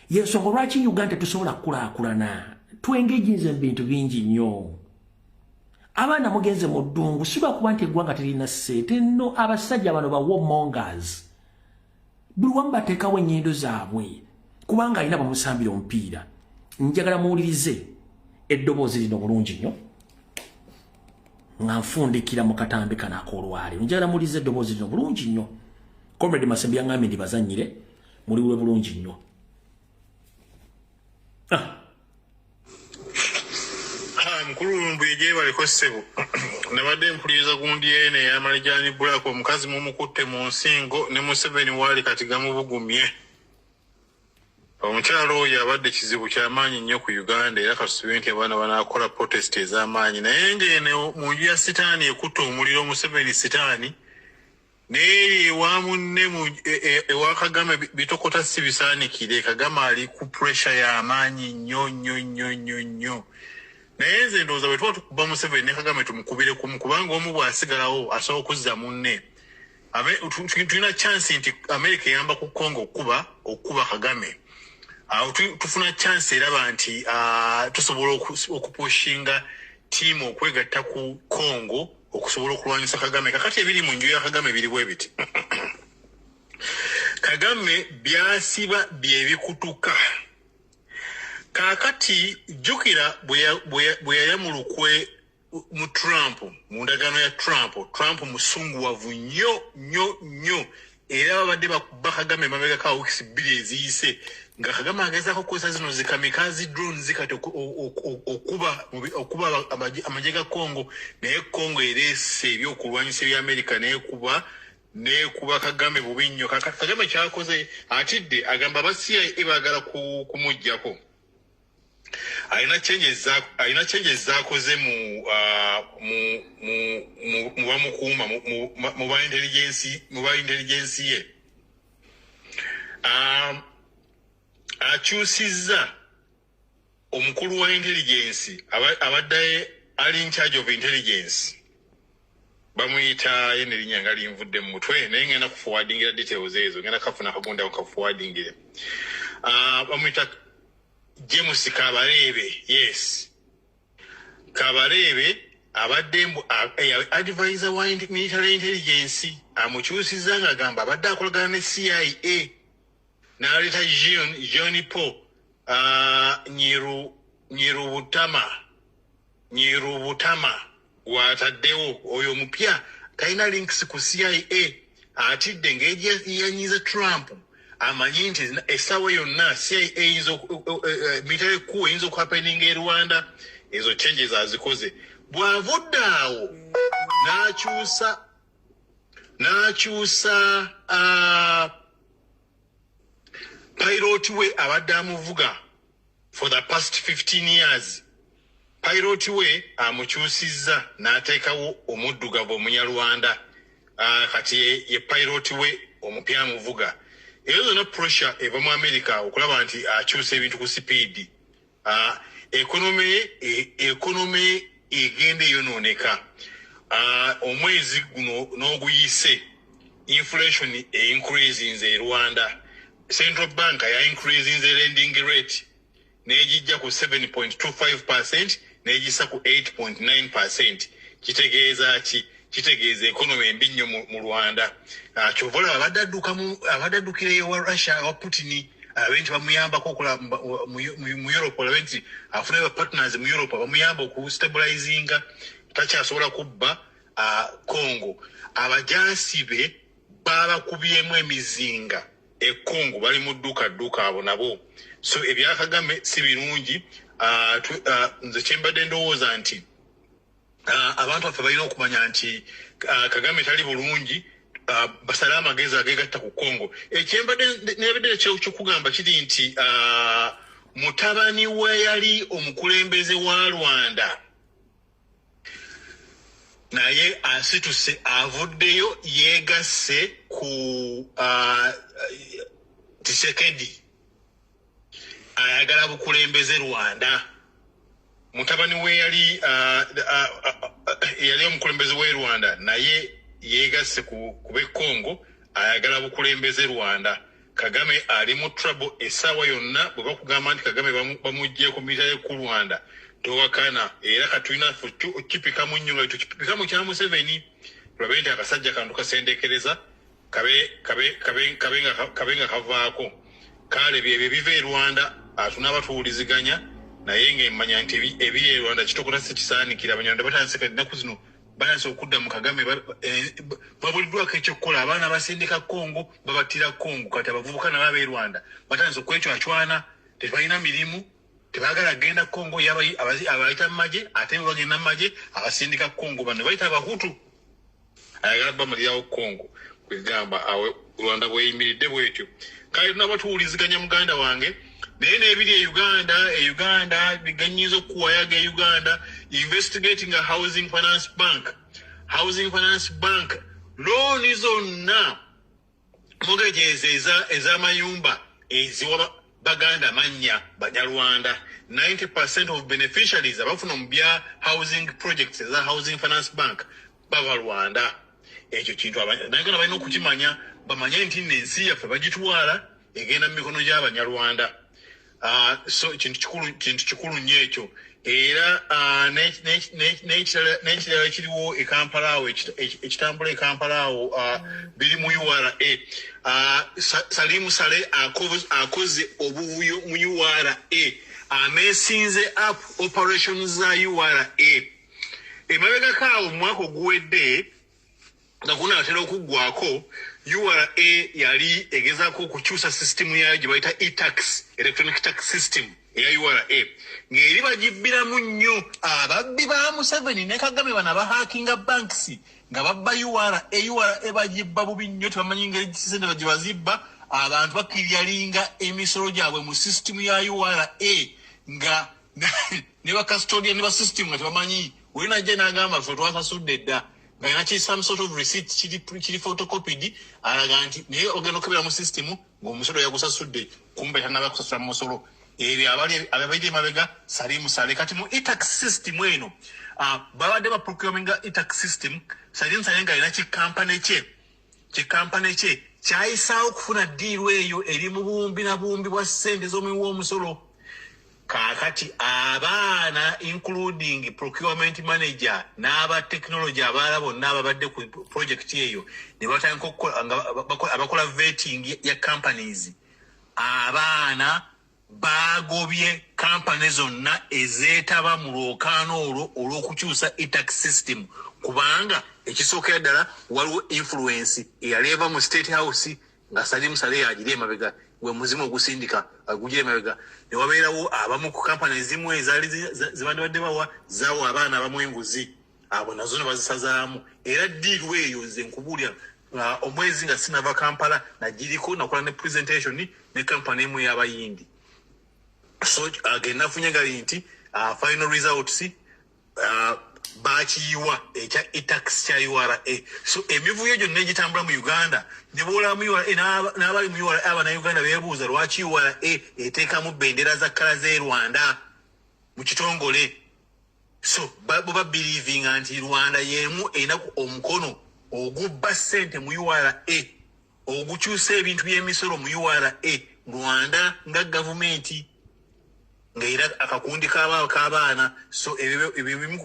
Yensonga lwaki Uganda tusobola kukulaakulana, twengejize mu bintu bingi nnyo. Abaana mugenze mu ddungu siba kuba nti eggwanga terina ssente nno. Abasajja bano ba warmongers buli wamu bateekawo ennyindo zaabwe kubanga alina bamusambira omupiira. Njagala muwulirize eddoboozi lino bulungi nnyo nga nfundikira mu katambi kano ak'olwaleero. Njagala muwulirize eddoboozi lino bulungi nnyo. Comrade Masembe yaŋŋambye ndi bazannyire muliwe bulungi nnyo. Mukulu mbuyege baliko ssebo nabadde mpuliriza gundi ene ya Marijani Black omukazi mumukutte mu nsingo ne Museveni wali kati gamubugumye. Omukyalo oyo abadde kizibu ky'amaanyi nnyo ku Uganda era kasuubire nti abaana banaakola protest ez'amaanyi, naye ng'eno mu nju ya sitaani ekutta omuliro Museveni sitaani neeri ewa munne ewa Kagame bitokota si bisaanikire. Kagame ali ku pressure y'amaanyi nnyo nnyo nnyo nnyo nnyo. Naye nze ndowooza bwe tuba tukuba Museveni ne Kagame tumukubire kumu kubanga omu bw'asigalawo asobola okuzza munne. Tulina chance nti America eyamba ku Congo okuba Kagame. Tufuna chance eraba nti tusobola okupushinga tiimu okwegatta ku Congo okusobola okulwanyisa Kagame. Kakati ebiri mu nju ya Kagame biri bwe biti. Kagame byasiba byebikutuka. Kakati jukira bwe yayamulukwe mu Trump mu ndagaano ya Trump musunguwavu nnyo era babadde bakuba Kagame mabega ka weeks 2 eziyise nga Kagame agezaako kukozesa zino zikamikazi drones kati okuba amagye ga Congo naye Congo ereese ebyokulwanyisa ebya America nekuba Kagame bubi nnyo. Kagame kyakoze atidde agamba CIA baagala kumuggyako. Alina changes zaakoze mu bamukuuma mu ba intelligence ye. Akyusizza omukulu wa intelligence abadde ali in charge of intelligence bamuyita yene linyanga linvudde mu mutwe naye ngenda ku forwardingira details ezo ngenda kafuna kagunda ku forwardingire. Bamuyita James Kabarebe. Yes, Kabarebe abadde advisor wa military intelligence amukyusizza nga agamba abadde akolagana ne CIA n'aleeta John Paul Nyirubutama wataddewo oyo omupya kalina links ku CIA atidde ng'eyanyiza Trump amanyi nti essaawa yonna CIA military coup eyinza okuhappeninga e Rwanda ezo changes azikoze. Bw'avudde awo n'akyusa pilot we abadde amuvuga for the past 15 years. Pilot we amukyusizza n'ateekawo omuddugavu omunyarwanda kati ye pilot we omupya amuvuga. Eyo zonna pressure eva mu America okulaba nti akyusa ebintu ku speed. Economy egende yonooneka. Omwezi guno n'oguyise inflation increasing in Rwanda. Central Bank ya increasing the lending rate nejijja ku 7.25% nejisa ku 8.9%. Kitegeeza economy embinyo mu Rwanda. Chovola abadaddukira ewa Russia wa Putin abenti bamuyambako okola mu Europe abenti afuna ba partners mu Europe bamuyamba oku stabilizinga takyasobola kubba Congo. Abajasi be babakubyemu emizinga Congo bali mu dduka abo nabo. So ebya Kagame si birungi. Nze kyembadde ndowooza nti abantu baffe balina okumanya nti Kagame tali bulungi. Basala amagezi agegatta ku Congo. Ekyembadde nebadde kyokugamba kiri nti mutabani we yali omukulembeze wa Rwanda naye asituse avuddeyo yegasse ku Tshisekedi ayagala bukulembeze Rwanda. Mutabani we yali omukulembeze we Rwanda naye yegasse ku Congo ayagala bukulembeze Rwanda. Kagame ali mu trouble essaawa yonna bwe bakugamba nti Kagame bamuggyeko ku military ku Rwanda towakana era katulina okipika mu nnyo nga tukipika mu kya Museveni tulabe nti akasajja kantu kasendekereza kabe nga kavaako kale bye biva e Rwanda tunabatuwuliziganya naye ng'emmanya nti ebiri e Rwanda kitokota sekisaanikira abanyarwanda batandise kati nnaku zino bayanse okudda mu Kagame babuliddwako ekyokukola. Abaana basindika Congo babattira Congo kati abavubuka nabo ab'e Rwanda batandise okwecwacwana tebalina mirimu tebaagala genda Congo abayita mu magye ate bagenda mu magye abasindika Congo bano bayita abahutu ayagala bamalirawo Congo kwegamba awe Rwanda bweyimiridde bwetyo. Kale tunabatuwuliziganya muganda wange naye n'ebiri e Uganda biganyiza okuwayaga e Uganda investigating a housing finance bank looni zonna mugejeeza ez'amayumba eziwa baganda mannya banyarwanda. 90% of beneficiaries abafuna mu bya housing projects eza housing finance bank bava Rwanda. Ekyo kintu abanyarwanda balina okukimanya bamanye nti n'ensi yaffe bagitwala egenda mu mikono gy'abanyarwanda. So kintu kikulu nnyo ekyo era n'ekirala kiriwo e Kampala awo ekitambula e Kampala awo biri mu URA. Salimu Sale akoze obuvuyo mu URA ameesinze up operations za URA emabega kaawo mwaka oguwedde nga kunaatera okuggwako URA yali egezaako okukyusa system yayo gye bayita e-tax electronic tax system eya URA ng'eri bagibbiramu nnyo ababbi ba Museveni ne Kagame bana bahackinga banks nga babba URA bagibba bubi nnyo tebamanyi ngeri gisente gye bazibba abantu bakiryalinga emisolo gyabwe mu system ya URA nga ne ba custodian ne ba system nga tebamanyi olina gye n'agamba ffe twasasudde dda nga yina some sort of receipt kiri photocopied alaga nti naye ogenda okebera mu system ng'omusolo yagusasudde kumbe tanaba kusasula mu musolo ebyo ababaire emabega sale kati mu e-tax system eno babadde ba procuring e-tax system sale nga alina kikampane kye kyayisaawo okufuna ddiiru eyo eri mu bumbi na bumbi bwa ssente z'omuwi w'omusolo kaakati abaana including procurement manager n'aba technology abaala bonna ababadde ku project eyo ne batandika abakola vetting ya companies abaana bagobye kampani zonna ezeetaba mu lwokaano olwo olw'okukyusa e-tax system kubanga ekisookera ddala waliwo influence eyaleeva mu state house nga Salim Saleh agiri emabega gwe muzimu ogusindika agugire emabega ne wabeerawo abamu ku kampani ezimu ezaali zibadde bawa zaawo abaana abamu enguzi abo nazo ne bazisazaamu era ddiiru eyo nze nkubuulira omwezi nga sinava Kampala nagiriko nakola ne presentation ne kampani emu y'abayindi so agenda afunye gali nti final results bakiyiwa ekya e-tax kya URA so emivuyo gyonna egitambula mu Uganda ne boolamu URA n'abali mu URA Uganda beebuuza lwaki URA eteekamu bendera za kkala z'e Rwanda mu kitongole so bo babiriivinga nti Rwanda y'emu erina omukono ogubba ssente mu URA ogukyusa ebintu by'emisolo mu URA Rwanda nga gavumenti nga era akakundi k'abaana so ebimu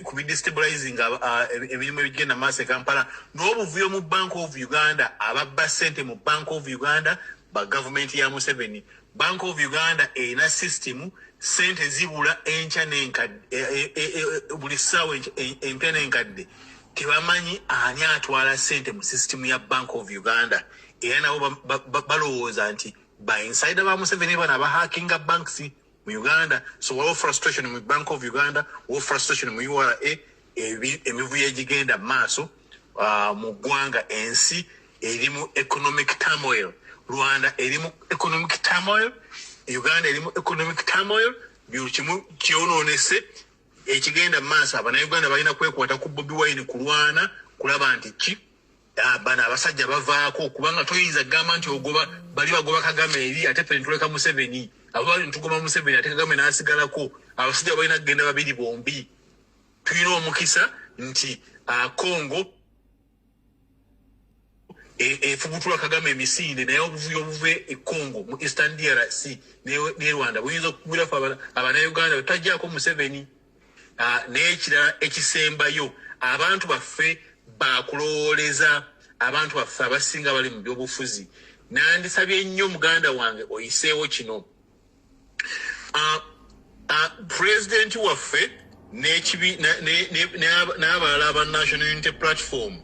kubidestabilizing ebirimu ebigenda maaso e Kampala n'obuvuyo mu Bank of Uganda ababba ssente mu Bank of Uganda ba gavumenti ya Museveni. Bank of Uganda erina system ssente zibula enkya n'enkadde buli ssaawa empya n'enkadde tebamanyi ani atwala ssente mu system ya Bank of Uganda era nabo balowooza nti ba insider ba Museveni bana bahackinga banks mu Uganda so waliwo frustration mu Bank of Uganda waliwo frustration mu URA emivuyo egigenda maaso mu ggwanga ensi erimu economic turmoil Rwanda erimu economic turmoil Uganda erimu economic turmoil buli kimu kyonoonese ekigenda maaso Abannayuganda balina kwekwata ku Bobi Wine kulwana kulaba nti bana abasajja bavaako kubanga toyinza gamba nti ogoba bali bagoba Kagame eri ate ffe ntuleka Museveni abo bali ntugoma Museveni ate Kagame n'asigalako abasajja balina kugenda babiri bombi tulina omukisa nti Congo efubutula Kagame emisinde naye obuvuyo obuve e Congo mu Eastern DRC ne Rwanda buyinza okugwira ffe Abannayuganda betajjaako Museveni n'ekirala ekisembayo abantu baffe bakulooleza abantu baffe abasinga bali mu byobufuzi nandisabye nnyo muganda wange oyiseewo kino president waffe n'abalala aba National Unity Platform.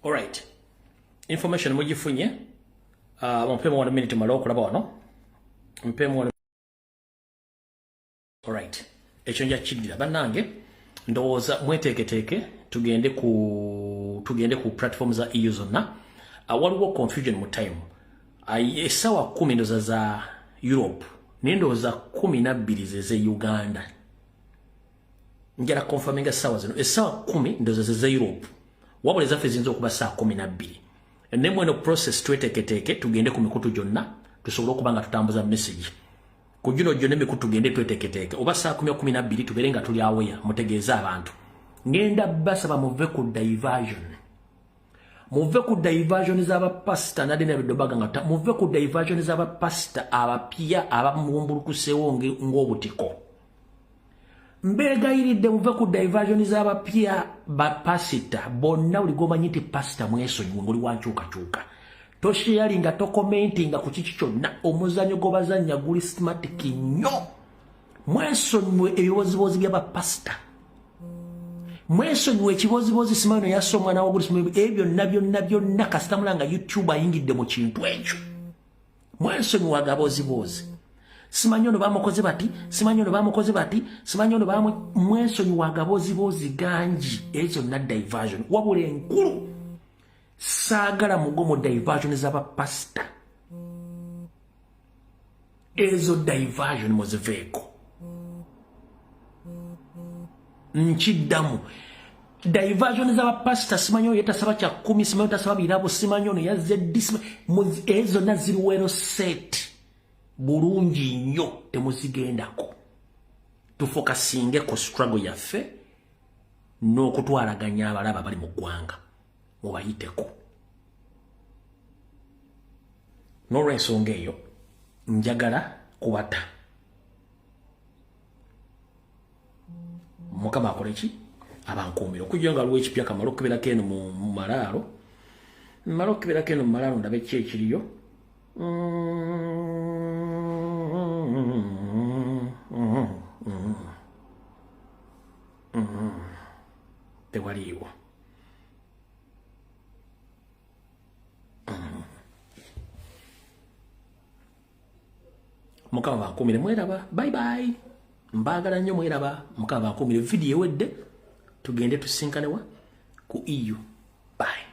Alright, information mugifunye mpemu 1 minute malo okulaba wano mpemu. Alright, ekyo nja kiddira bannange ndowooza mweteeketeeke tugende ku platform za EU zonna. Waliwo confusion mu time. Essaawa 10 ndowooza za Europe n'endowooza 12 ze Uganda. Njala confirminga essaawa zino essaawa 10 ndowooza ze Europe wabula ezaffe ziyinza okuba saa 12 ne mweno process tweteeketeeke tugende ku mikutu gyonna tusobole okuba nga tutambuza message ku gino gyonna emikutu tugende tweteeketeeke oba saa 12 tubeere nga tuli aware mutegeeze abantu. Ngenda basaba muve ku diversion z'abapasita nadde n'ebidobaga nga muve ku diversion z'abapasita abapya abamubumbulukuseewo ng'obutiko. Mbegayiridde muve ku diversion z'abapya bapasita bonna buli gomanyi nti pasita mwesonyiwe ng'oli wankyukakyuka tosharinga tokomentinga ku kiki kyonna omuzannyo gw'obazannya guli systematic nnyo mwesonyiwe ebibozibozi by'abapasita mwesonyiwe ekibozibozi simanyi yassa omwana wagulu ebyo byonna kasita mulanga YouTube ayingidde mu kintu ekyo mwesonyiwe agabozibozi simanyi ono bamukoze bati simanyi ono bamukoze bati simanyi ono mwesonyiwe agabozibozi gangi ezo na diversion wabula enkulu saagala mugomo diversion z'abapasita ezo diversion muziveeko nkiddamu diversion z'abapasita simanyi ono yetasaba kya 10 simanyi tasaba birabo simanyi ono yazze ezo na ziriwero set bulungi nnyo temuzigendako tufokasinge ku struggle yaffe n'okutwalaganya abalaba bali mu ggwanga mubayiteko n'olw'ensonga eyo njagala kubata mukama akole ki abankuumira okujja nga aliwo ekipya kamala okubeerako eno mu malaalo mmala okubeerako eno mu malaalo ndabe ki ekiriyo tewaliiwo mukama bankuumire mweraba bye bye mbaagala nnyo mweraba mukama bankuumire vidiyo ewedde tugende tusinkanewa ku EU bye